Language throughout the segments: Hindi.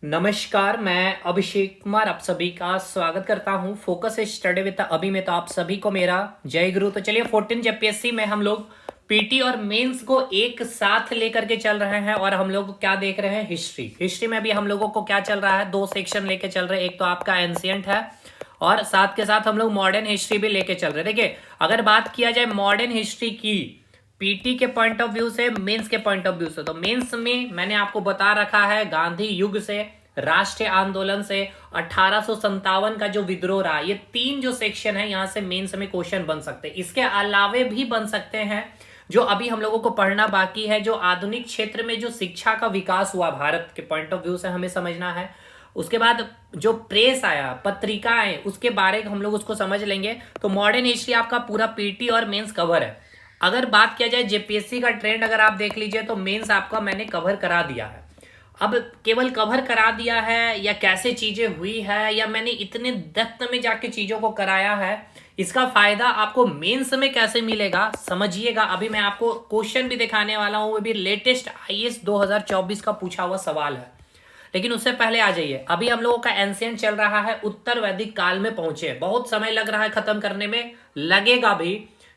नमस्कार, मैं अभिषेक कुमार आप सभी का स्वागत करता हूं फोकस स्टडी विद अभी में। तो आप सभी को मेरा जय गुरु। तो चलिए 14 जेपीएससी में हम लोग पीटी और मेंस को एक साथ लेकर के चल रहे हैं और हम लोग क्या देख रहे हैं, हिस्ट्री में भी हम लोगों को क्या चल रहा है, दो सेक्शन लेके चल रहे हैं। एक तो आपका एंशियंट है और साथ के साथ हम लोग मॉडर्न हिस्ट्री भी लेके चल रहे हैं। देखिए, अगर बात किया जाए मॉडर्न हिस्ट्री की पीटी के पॉइंट ऑफ व्यू से, मेंस के पॉइंट ऑफ व्यू से, तो मेंस में मैंने आपको बता रखा है गांधी युग से, राष्ट्रीय आंदोलन से 1857 का जो विद्रोह रहा, ये तीन जो सेक्शन है यहां से मेंस में क्वेश्चन बन सकते हैं। इसके अलावे भी बन सकते हैं जो अभी हम लोगों को पढ़ना बाकी है, जो आधुनिक क्षेत्र में जो शिक्षा का विकास हुआ भारत के पॉइंट ऑफ व्यू से हमें समझना है। उसके बाद जो प्रेस आया, पत्रिकाएं, उसके बारे में हम लोग उसको समझ लेंगे। तो मॉडर्न हिस्ट्री आपका पूरा पीटी और मेंस कवर है। अगर बात किया जाए जेपीएससी का ट्रेंड अगर आप देख लीजिए तो मेंस आपका मैंने कवर करा दिया है। अब केवल कवर करा दिया है या कैसे चीजें हुई है या मैंने इतने डेप्थ में जाके चीजों को कराया है, इसका फायदा आपको मेंस में कैसे मिलेगा समझिएगा। अभी मैं आपको क्वेश्चन भी दिखाने वाला हूं, वो भी लेटेस्ट आईएएस 2024 का पूछा हुआ सवाल है। लेकिन उससे पहले आ जाइए, अभी हम लोगों का एंशियंट चल रहा है, उत्तर वैदिक काल में पहुंचे। बहुत समय लग रहा है खत्म करने में, लगेगा भी,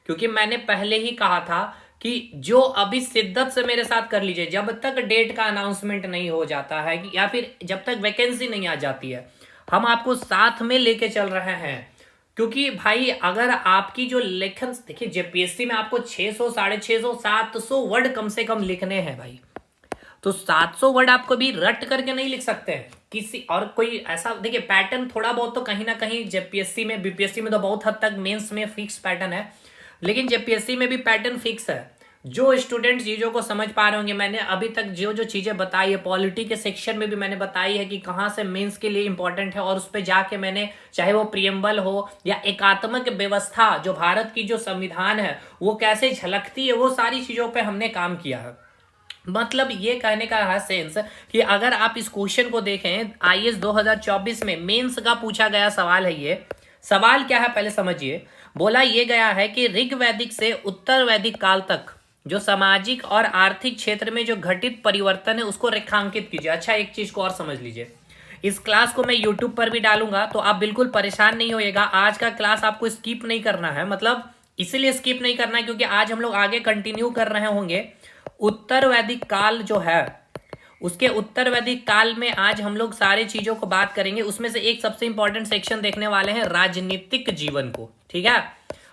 क्योंकि मैंने पहले ही कहा था कि जो अभी शिद्दत से मेरे साथ कर लीजिए, जब तक डेट का अनाउंसमेंट नहीं हो जाता है या फिर जब तक वैकेंसी नहीं आ जाती है, हम आपको साथ में लेके चल रहे हैं। क्योंकि भाई अगर आपकी जो लेखन, देखिए जेपीएससी में आपको 600, 650, 700 वर्ड कम से कम लिखने हैं भाई। तो 700 वर्ड आप कभी रट करके नहीं लिख सकते हैं किसी और कोई ऐसा। देखिए पैटर्न थोड़ा बहुत तो कहीं ना कहीं जेपीएससी में, बीपीएससी में तो बहुत हद तक, मेंस में फिक्स पैटर्न है, लेकिन जेपीएससी में भी पैटर्न फिक्स है। जो स्टूडेंट चीजों को समझ पा रहे होंगे, मैंने अभी तक जो जो चीजें बताई है, पॉलिटी के सेक्शन में भी मैंने बताई है कि कहाँ से मेंस के लिए इंपॉर्टेंट है, और उस पर जाके मैंने, चाहे वो प्रियम्बल हो या एकात्मक व्यवस्था जो भारत की जो संविधान है वो कैसे झलकती है, वो सारी चीजों पे हमने काम किया है। मतलब ये कहने का है सेंस कि अगर आप इस क्वेश्चन को देखें, आईएएस 2024 में मेंस का पूछा गया सवाल है। ये सवाल क्या है पहले समझिए। बोला ये गया है कि ऋग वैदिक से उत्तर वैदिक काल तक जो सामाजिक और आर्थिक क्षेत्र में जो घटित परिवर्तन है उसको रेखांकित कीजिए। अच्छा, एक चीज को और समझ लीजिए, इस क्लास को मैं यूट्यूब पर भी डालूंगा, तो आप बिल्कुल परेशान नहीं होइएगा। आज का क्लास आपको स्किप नहीं करना है, मतलब इसीलिए स्किप नहीं करना है क्योंकि आज हम लोग आगे कंटिन्यू कर रहे होंगे। उत्तर वैदिक काल जो है, उसके उत्तर वैदिक काल में आज हम लोग सारे चीजों को बात करेंगे। उसमें से एक सबसे इंपॉर्टेंट सेक्शन देखने वाले हैं राजनीतिक जीवन को, ठीक है।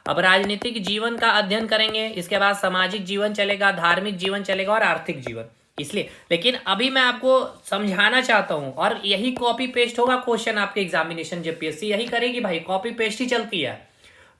अब राजनीतिक जीवन का अध्ययन करेंगे, इसके बाद सामाजिक जीवन चलेगा, धार्मिक जीवन चलेगा और आर्थिक जीवन। इसलिए लेकिन अभी मैं आपको समझाना चाहता हूं, और यही कॉपी पेस्ट होगा क्वेश्चन आपके एग्जामिनेशन, जेपीएससी यही करेगी भाई, कॉपी पेस्ट ही चलती है।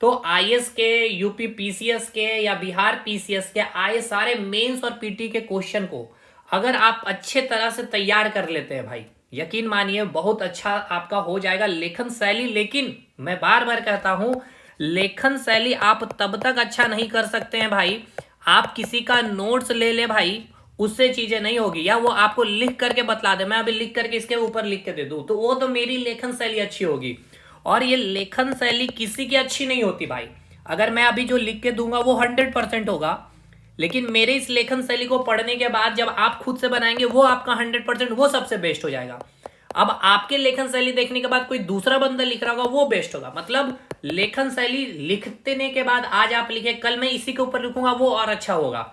तो आईएएस के, यूपी पीसीएस के या बिहार पीसीएस के आए सारे मेंस और पीटी के क्वेश्चन को अगर आप अच्छे तरह से तैयार कर लेते हैं भाई, यकीन मानिए बहुत अच्छा आपका हो जाएगा लेखन शैली। लेकिन मैं बार बार कहता हूं, लेखन शैली आप तब तक अच्छा नहीं कर सकते हैं भाई, आप किसी का नोट्स ले ले भाई, उससे चीजें नहीं होगी, या वो आपको लिख करके बतला दे, मैं अभी लिख करके इसके ऊपर लिख के दे दूं, तो वो तो मेरी लेखन शैली अच्छी होगी। और ये लेखन शैली किसी की अच्छी नहीं होती भाई। अगर मैं अभी जो लिख के दूंगा वो 100% होगा, लेकिन मेरे इस लेखन शैली को पढ़ने के बाद जब आप खुद से बनाएंगे वो आपका 100%, वो सबसे बेस्ट हो जाएगा। अब आपके लेखन शैली देखने के बाद कोई दूसरा बंदा लिख रहा होगा वो बेस्ट होगा। मतलब लेखन शैली लिखने के बाद आज आप लिखे, कल मैं इसी के ऊपर लिखूंगा, वो और अच्छा होगा।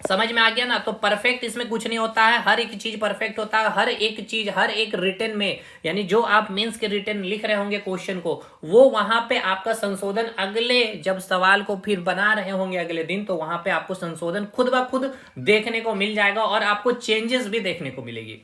समझ में आ गया ना। तो परफेक्ट इसमें कुछ नहीं होता है, हर एक चीज परफेक्ट होता है, हर एक चीज, हर एक रिटन में, यानी जो आप मेंस के रिटन लिख रहे होंगे क्वेश्चन को, वो वहां पे आपका संशोधन अगले, जब सवाल को फिर बना रहे होंगे अगले दिन, तो वहां पे आपको संशोधन खुद ब खुद देखने को मिल जाएगा और आपको चेंजेस भी देखने को मिलेगी।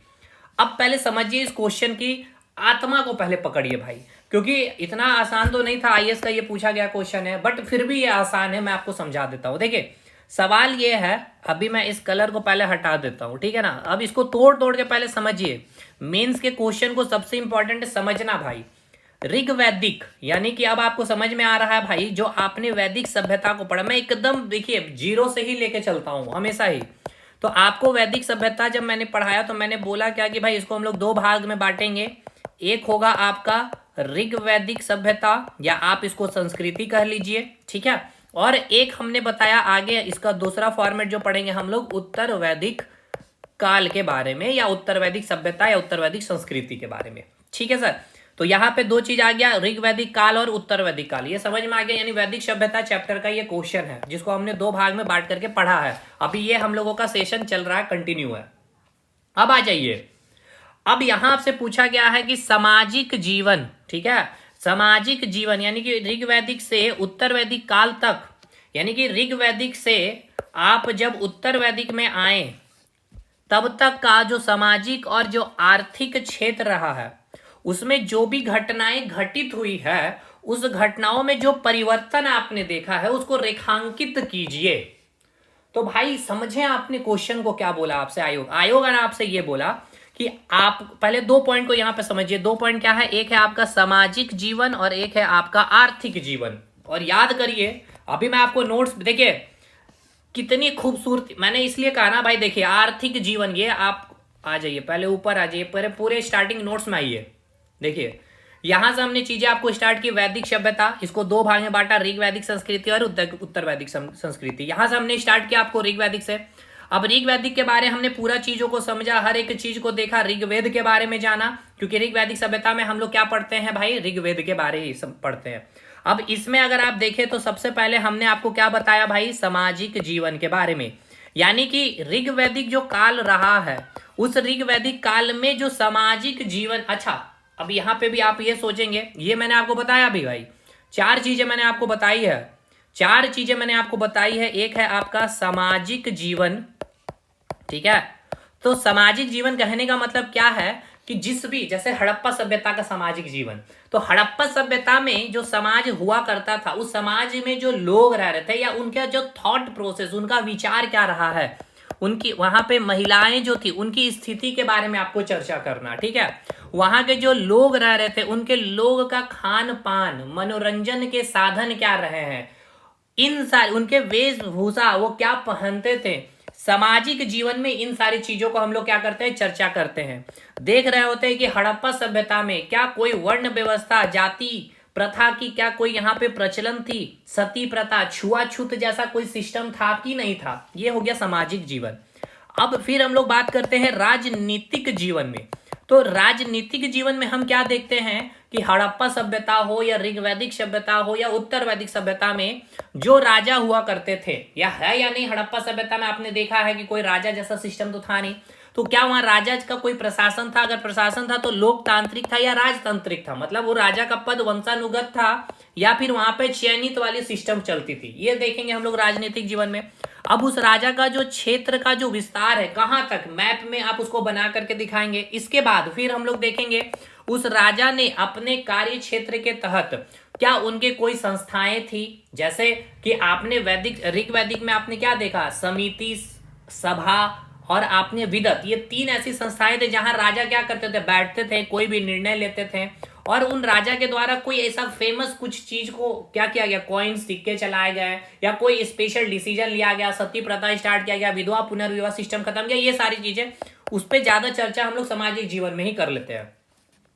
अब पहले समझिए इस क्वेश्चन की आत्मा को पहले पकड़िए भाई, क्योंकि इतना आसान तो नहीं था, आईएएस का ये पूछा गया क्वेश्चन है, बट फिर भी ये आसान है। मैं आपको समझा देता हूं। देखिए सवाल ये है, अभी मैं इस कलर को पहले हटा देता हूं, ठीक है ना। अब इसको तोड़ तोड़ के पहले समझिए। मेंस के क्वेश्चन को सबसे इंपॉर्टेंट समझना भाई। ऋग वैदिक, यानी कि अब आपको समझ में आ रहा है भाई, जो आपने वैदिक सभ्यता को पढ़ा, मैं एकदम देखिए जीरो से ही लेके चलता हूं हमेशा ही। तो आपको वैदिक सभ्यता जब मैंने पढ़ाया तो मैंने बोला क्या कि भाई इसको हम लोग दो भाग में बांटेंगे। एक होगा आपका ऋग वैदिक सभ्यता, या आप इसको संस्कृति कह लीजिए, ठीक है। और एक हमने बताया आगे, इसका दूसरा फॉर्मेट जो पढ़ेंगे हम लोग, उत्तर वैदिक काल के बारे में, या उत्तर वैदिक सभ्यता या उत्तर वैदिक संस्कृति के बारे में। ठीक है सर, तो यहाँ पे दो चीज आ गया, ऋग वैदिक काल और उत्तर वैदिक काल, ये समझ में आ गया। यानी वैदिक सभ्यता चैप्टर का ये क्वेश्चन है जिसको हमने दो भाग में बांट करके पढ़ा है। अभी ये हम लोगों का सेशन चल रहा है, कंटिन्यू है। अब आ जाइए, अब यहां आपसे पूछा गया है कि सामाजिक जीवन, ठीक है, सामाजिक जीवन यानी कि ऋग वैदिक से उत्तर वैदिक काल तक, यानी कि ऋग वैदिक से आप जब उत्तर वैदिक में आए तब तक का जो सामाजिक और जो आर्थिक क्षेत्र रहा है, उसमें जो भी घटनाएं घटित हुई है, उस घटनाओं में जो परिवर्तन आपने देखा है उसको रेखांकित कीजिए। तो भाई समझे आपने क्वेश्चन को क्या बोला आपसे आयोग ने आपसे ये बोला कि आप पहले दो पॉइंट को यहां पे समझिए। दो पॉइंट क्या है, एक है आपका सामाजिक जीवन और एक है आपका आर्थिक जीवन। और याद करिए, अभी मैं आपको नोट्स देखिए कितनी खूबसूरती, मैंने इसलिए कहा ना भाई, देखिए आर्थिक जीवन, ये आप आ जाइए पहले ऊपर आ जाइए, पूरे स्टार्टिंग नोट्स में आइए। देखिए यहां से हमने चीजें आपको स्टार्ट की, वैदिक सभ्यता, इसको दो भाग में बांटा, ऋग वैदिक संस्कृति और उत्तर वैदिक संस्कृति। यहां से हमने स्टार्ट किया आपको ऋग वैदिक से। अब ऋग वैदिक के बारे हमने पूरा चीजों को समझा, हर एक चीज को देखा, ऋग्वेद के बारे में जाना, क्योंकि ऋग वैदिक सभ्यता में हम लोग क्या पढ़ते हैं भाई, ऋग्वेद के बारे ही पढ़ते हैं। अब इसमें अगर आप देखें तो सबसे पहले हमने आपको क्या बताया भाई, सामाजिक जीवन के बारे में। यानी कि ऋग वैदिक जो काल रहा है, उस ऋग वैदिक काल में जो सामाजिक जीवन, अच्छा अब यहां पे भी आप ये सोचेंगे, ये मैंने आपको बताया भी भाई, चार चीजें मैंने आपको बताई है, चार चीजें मैंने आपको बताई है। एक है आपका सामाजिक जीवन, ठीक है, तो सामाजिक जीवन कहने का मतलब क्या है कि जिस भी, जैसे हड़प्पा सभ्यता का सामाजिक जीवन, तो हड़प्पा सभ्यता में जो समाज हुआ करता था, उस समाज में जो लोग रह रहे थे, या उनका जो थॉट प्रोसेस, उनका विचार क्या रहा है, उनकी वहां पे महिलाएं जो थी उनकी स्थिति के बारे में आपको चर्चा करना। ठीक है, वहां के जो लोग रह रहे थे, उनके लोग का खान पान, मनोरंजन के साधन क्या रहे हैं, इन सारे उनके वेशभूषा, वो क्या पहनते थे, सामाजिक जीवन में इन सारी चीजों को हम लोग क्या करते हैं, चर्चा करते हैं। देख रहे होते हैं कि हड़प्पा सभ्यता में क्या कोई वर्ण व्यवस्था, जाति प्रथा की क्या कोई यहाँ पे प्रचलन थी, सती प्रथा, छुआछूत जैसा कोई सिस्टम था कि नहीं था। ये हो गया सामाजिक जीवन। अब फिर हम लोग बात करते हैं राजनीतिक जीवन में। तो राजनीतिक जीवन में हम क्या देखते हैं कि हड़प्पा सभ्यता हो या ऋग्वैदिक सभ्यता हो या उत्तर वैदिक सभ्यता में जो राजा हुआ करते थे, या है या नहीं, हड़प्पा सभ्यता में आपने देखा है कि कोई राजा जैसा सिस्टम तो था नहीं, तो क्या वहां राजा का कोई प्रशासन था, अगर प्रशासन था तो लोकतांत्रिक था या राजतांत्रिक था, मतलब वो राजा का पद वंशानुगत था या फिर वहां पे चयनित वाली सिस्टम चलती थी, ये देखेंगे हम लोग राजनीतिक जीवन में। अब उस राजा का जो क्षेत्र का जो विस्तार है, कहां तक, मैप में आप उसको बना करके दिखाएंगे। इसके बाद फिर हम लोग देखेंगे उस राजा ने अपने कार्य क्षेत्र के तहत क्या उनके कोई संस्थाएं थी, जैसे कि आपने वैदिक ऋग वैदिक में आपने क्या देखा, समिति, सभा और आपने विदत, ये तीन ऐसी संस्थाएं थे जहां राजा क्या करते थे, बैठते थे, कोई भी निर्णय लेते थे, और उन राजा के द्वारा कोई ऐसा फेमस कुछ चीज को क्या किया गया, कॉइन, सिक्के चलाए गए, या कोई स्पेशल डिसीजन लिया गया, सती प्रथा स्टार्ट किया गया, विधवा पुनर्विवाह सिस्टम खत्म किया, ये सारी चीजें, उस पर ज्यादा चर्चा हम लोग सामाजिक जीवन में ही कर लेते हैं।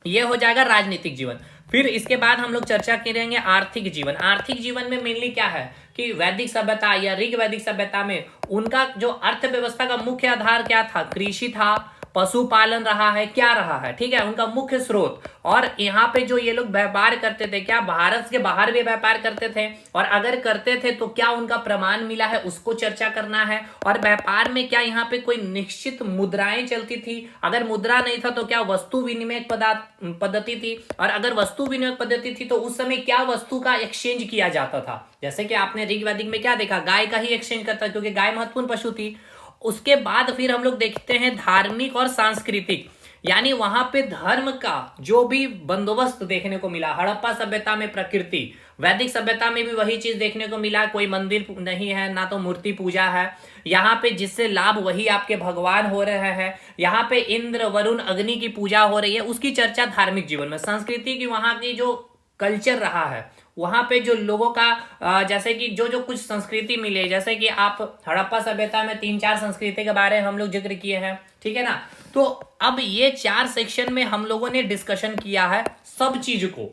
ये हो जाएगा राजनीतिक जीवन। फिर इसके बाद हम लोग चर्चा करेंगे आर्थिक जीवन। आर्थिक जीवन में मेनली क्या है कि वैदिक सभ्यता या ऋग वैदिक सभ्यता में उनका जो अर्थव्यवस्था का मुख्य आधार क्या था, कृषि था, पशुपालन रहा है, क्या रहा है, ठीक है, उनका मुख्य स्रोत। और यहाँ पे जो ये लोग व्यापार करते थे, क्या भारत के बाहर भी व्यापार करते थे, और अगर करते थे तो क्या उनका प्रमाण मिला है, उसको चर्चा करना है। और व्यापार में क्या यहाँ पे कोई निश्चित मुद्राएं चलती थी, अगर मुद्रा नहीं था तो क्या वस्तु विनिमय पद्धति थी, और अगर वस्तु विनिमय पद्धति थी तो उस समय क्या वस्तु का एक्सचेंज किया जाता था। जैसे कि आपने ऋग वैदिक में क्या देखा, गाय का ही एक्सचेंज करता, क्योंकि गाय महत्वपूर्ण पशु थी। उसके बाद फिर हम लोग देखते हैं धार्मिक और सांस्कृतिक, यानी वहां पे धर्म का जो भी बंदोबस्त देखने को मिला। हड़प्पा सभ्यता में प्रकृति, वैदिक सभ्यता में भी वही चीज देखने को मिला, कोई मंदिर नहीं है, ना तो मूर्ति पूजा है, यहाँ पे जिससे लाभ वही आपके भगवान हो रहे हैं, यहाँ पे इंद्र वरुण अग्नि की पूजा हो रही है, उसकी चर्चा धार्मिक जीवन में। संस्कृति की वहां की जो कल्चर रहा है, वहां पे जो लोगों का जैसे कि जो जो कुछ संस्कृति मिले, जैसे कि आप हड़प्पा सभ्यता में 3-4 संस्कृति के बारे में हम लोग जिक्र किए हैं, ठीक है ना। तो अब ये 4 सेक्शन में हम लोगों ने डिस्कशन किया है सब चीज को,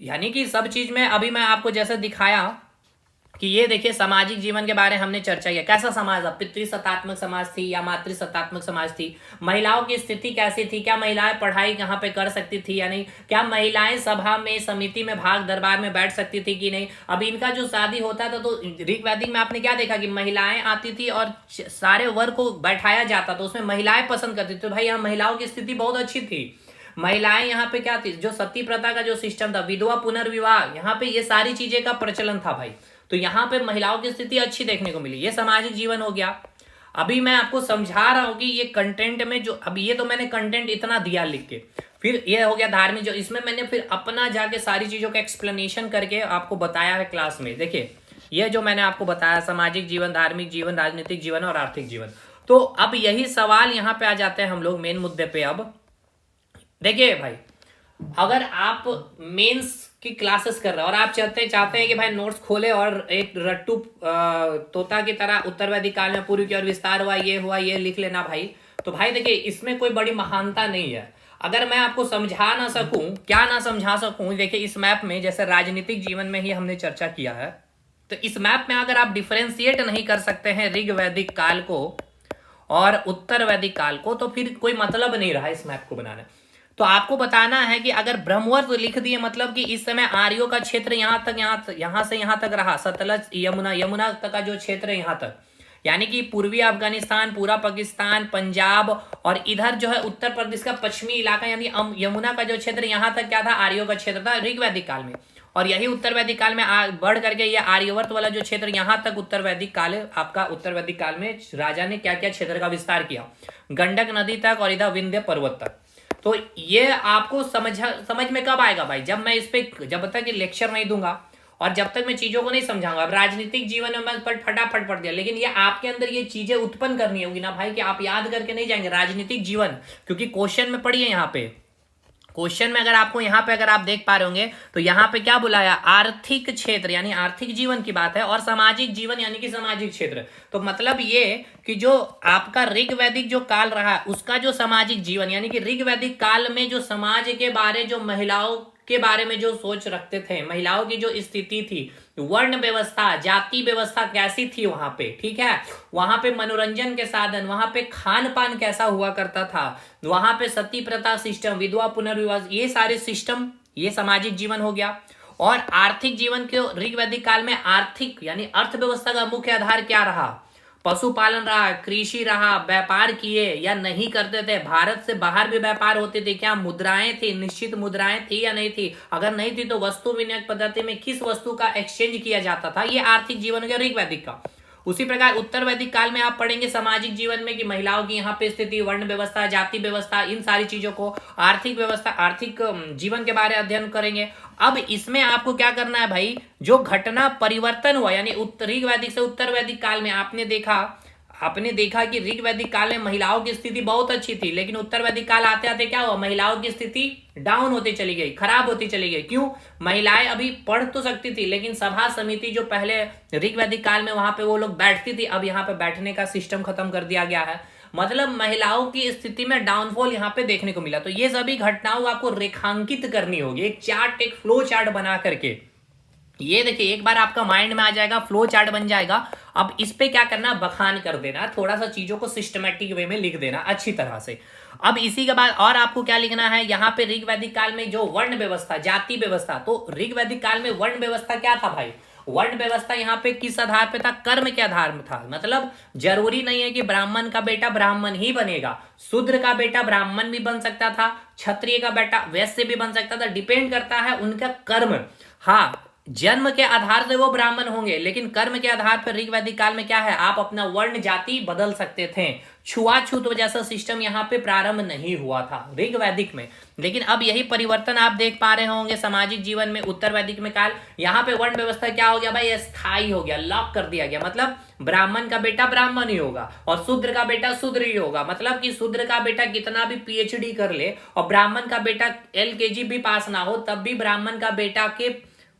यानी कि सब चीज में अभी मैं आपको जैसे दिखाया कि ये देखिए सामाजिक जीवन के बारे में हमने चर्चा किया, कैसा समाज था, पितृसत्तात्मक समाज थी या मातृसत्तात्मक समाज थी, महिलाओं की स्थिति कैसी थी, क्या महिलाएं पढ़ाई यहाँ पे कर सकती थी या नहीं, क्या महिलाएं सभा में समिति में भाग दरबार में बैठ सकती थी कि नहीं। अब इनका जो शादी होता था तो ऋग वैदिक में आपने क्या देखा कि महिलाएं आती थी और सारे वर्ग को बैठाया जाता था, उसमें महिलाएं पसंद करती थी। तो भाई यहाँ महिलाओं की स्थिति बहुत अच्छी थी। महिलाएं यहाँ पे क्या थी, जो सती प्रथा का जो सिस्टम था, विधवा पुनर्विवाह, यहाँ पे ये सारी चीजें का प्रचलन था भाई। तो यहाँ पे महिलाओं की स्थिति अच्छी देखने को मिली। ये सामाजिक जीवन हो गया। अभी मैं आपको समझा रहा हूं कि ये कंटेंट में जो, अब ये तो मैंने कंटेंट इतना दिया लिख के, फिर ये हो गया धार्मिक, जो इसमें मैंने फिर अपना जाके सारी चीजों का एक्सप्लेनेशन करके आपको बताया है क्लास में। देखिए ये जो मैंने आपको बताया, सामाजिक जीवन, धार्मिक जीवन, राजनीतिक जीवन और आर्थिक जीवन। तो अब यही सवाल यहाँ पे आ जाते हैं हम लोग मेन मुद्दे पे। अब देखिए भाई, अगर आप मेंस की क्लासेस कर रहे हो और आप चाहते हैं कि भाई नोट्स खोले और एक रट्टू तोता की तरह उत्तर वैदिक काल में पूर्व की ओर विस्तार हुआ ये लिख लेना भाई, तो भाई देखिए इसमें कोई बड़ी महानता नहीं है। अगर मैं आपको समझा ना सकूं, क्या ना समझा सकूं, देखिए इस मैप में जैसे राजनीतिक जीवन में ही हमने चर्चा किया है, तो इस मैप में अगर आप डिफरेंशिएट नहीं कर सकते हैं ऋग वैदिक काल को और उत्तर वैदिक काल को, तो फिर कोई मतलब नहीं रहा इस मैप को बनाने। तो आपको बताना है कि अगर ब्रह्मवर्त लिख दिए, मतलब कि इस समय आर्यों का क्षेत्र यहां से यहां तक रहा, सतलज यमुना तक का जो क्षेत्र है यहां तक, यानी कि पूर्वी अफगानिस्तान, पूरा पाकिस्तान, पंजाब और इधर जो है उत्तर प्रदेश का पश्चिमी इलाका, यानी यमुना का जो क्षेत्र यहां तक क्या था, आर्यों का क्षेत्र था ऋग वैदिक काल में। और यही उत्तर वैदिक काल में बढ़ करके ये आर्यवर्त वाला जो क्षेत्र यहां तक उत्तर वैदिक काल, आपका उत्तर वैदिक काल में राजा ने क्या क्या क्षेत्र का विस्तार किया, गंडक नदी तक और इधर विंध्य पर्वत तक। तो ये आपको समझ में कब आएगा भाई, जब मैं इस पे, जब तक लेक्चर नहीं दूंगा और जब तक मैं चीजों को नहीं समझाऊंगा। अब राजनीतिक जीवन में मैं फटाफट पढ़ दिया, लेकिन ये आपके अंदर ये चीजें उत्पन्न करनी होगी ना भाई, कि आप याद करके नहीं जाएंगे राजनीतिक जीवन, क्योंकि क्वेश्चन में पढ़िए, यहाँ पे क्वेश्चन में अगर आपको यहाँ पे अगर आप देख पा रहे होंगे तो यहाँ पे क्या बुलाया, आर्थिक क्षेत्र यानी आर्थिक जीवन की बात है, और सामाजिक जीवन यानी कि सामाजिक क्षेत्र। तो मतलब ये कि जो आपका ऋग वैदिक जो काल रहा उसका जो सामाजिक जीवन, यानी कि ऋग वैदिक काल में जो समाज के बारे, जो महिलाओं के बारे में जो सोच रखते थे, महिलाओं की जो स्थिति थी, वर्ण व्यवस्था, जाति व्यवस्था कैसी थी वहां पे, ठीक है, वहां पे मनोरंजन के साधन, वहां पे खान पान कैसा हुआ करता था, वहां पे सती प्रथा सिस्टम, विधवा पुनर्विवाह, ये सारे सिस्टम, ये सामाजिक जीवन हो गया। और आर्थिक जीवन के ऋग वैदिक काल में आर्थिक यानी अर्थव्यवस्था का मुख्य आधार क्या रहा, पशुपालन रहा, कृषि रहा, व्यापार किए या नहीं करते थे, भारत से बाहर भी व्यापार होते थे, क्या मुद्राएं थी, निश्चित मुद्राएं थी या नहीं थी, अगर नहीं थी तो वस्तु विनिमय पद्धति में किस वस्तु का एक्सचेंज किया जाता था, ये आर्थिक जीवन हो गया ऋग वैदिक का। उसी प्रकार उत्तर वैदिक काल में आप पढ़ेंगे सामाजिक जीवन में कि महिलाओं की यहाँ पे स्थिति, वर्ण व्यवस्था, जाति व्यवस्था, इन सारी चीजों को, आर्थिक व्यवस्था, आर्थिक जीवन के बारे में अध्ययन करेंगे। अब इसमें आपको क्या करना है भाई, जो घटना परिवर्तन हुआ, यानी ऋग वैदिक से उत्तर वैदिक काल में आपने देखा कि ऋग वैदिक काल में महिलाओं की स्थिति बहुत अच्छी थी, लेकिन उत्तर वैदिक काल आते आते क्या हुआ, महिलाओं की स्थिति डाउन होती चली गई, खराब होती चली गई। क्यों, महिलाएं अभी पढ़ तो सकती थी, लेकिन सभा समिति जो पहले ऋग वैदिक काल में वहां पे वो लोग बैठती थी, अब यहाँ पे बैठने का सिस्टम खत्म कर दिया गया है, मतलब महिलाओं की स्थिति में डाउनफॉल यहाँ पे देखने को मिला। तो ये सभी घटनाओं को आपको रेखांकित करनी होगी, एक चार्ट, एक फ्लो चार्ट बना करके। ये देखिए एक बार आपका माइंड में आ जाएगा, फ्लो चार्ट बन जाएगा। अब इस पे क्या करना, बखान कर देना, थोड़ा सा चीजों को सिस्टमैटिक वे में लिख देना अच्छी तरह से। अब इसी के बाद और आपको क्या लिखना है, यहाँ पे ऋग वैदिक काल में जो वर्ण व्यवस्था, जाति व्यवस्था, तो ऋग वैदिक काल में वर्ण व्यवस्था क्या था भाई, वर्ण व्यवस्था यहाँ पे किस आधार पे था, कर्म के आधार में था। मतलब जरूरी नहीं है कि ब्राह्मण का बेटा ब्राह्मण ही बनेगा, शूद्र का बेटा ब्राह्मण भी बन सकता था, क्षत्रिय का बेटा वैश्य भी बन सकता था, डिपेंड करता है उनका कर्म। हाँ, जन्म के आधार से वो ब्राह्मण होंगे, लेकिन कर्म के आधार पर ऋग वैदिक काल में क्या है, आप अपना वर्ण जाति बदल सकते थे। छुआछूत जैसा सिस्टम यहाँ पे प्रारंभ नहीं हुआ था ऋग वैदिक में, लेकिन अब यही परिवर्तन आप देख पा रहे होंगे सामाजिक जीवन में उत्तर वैदिक में काल। यहाँ पे वर्ण व्यवस्था क्या हो गया भाई, स्थायी हो गया, लॉक कर दिया गया। मतलब ब्राह्मण का बेटा ब्राह्मण ही होगा और शूद्र का बेटा शूद्र ही होगा। मतलब कि शूद्र का बेटा कितना भी पीएचडी कर ले और ब्राह्मण का बेटा एलकेजी भी पास ना हो, तब भी ब्राह्मण का बेटा के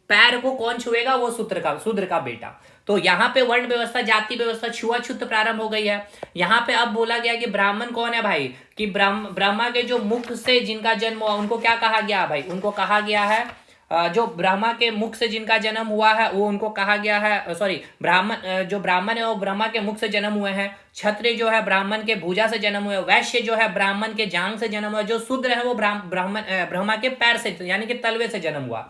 पैर को कौन छुएगा, वो शूद्र का बेटा। तो यहाँ पे वर्ण व्यवस्था, जाति व्यवस्था, छुआछूत प्रारंभ हो गई है। यहाँ पे अब बोला गया कि ब्राह्मण कौन है भाई, कि ब्रह्मा के जो मुख से जिनका जन्म हुआ उनको क्या कहा गया भाई, उनको कहा गया है जो ब्रह्मा के मुख से जिनका जन्म हुआ है वो उनको कहा गया है, सॉरी ब्राह्मण, जो ब्राह्मण है वो ब्रह्मा के मुख से जन्म हुए हैं। क्षत्रिय जो है ब्राह्मण के भुजा से जन्म हुए, वैश्य जो है ब्राह्मण के जांग से जन्म हुआ, जो शूद्र है वो ब्राह्मण ब्रह्मा के पैर से यानी कि तलवे से जन्म हुआ।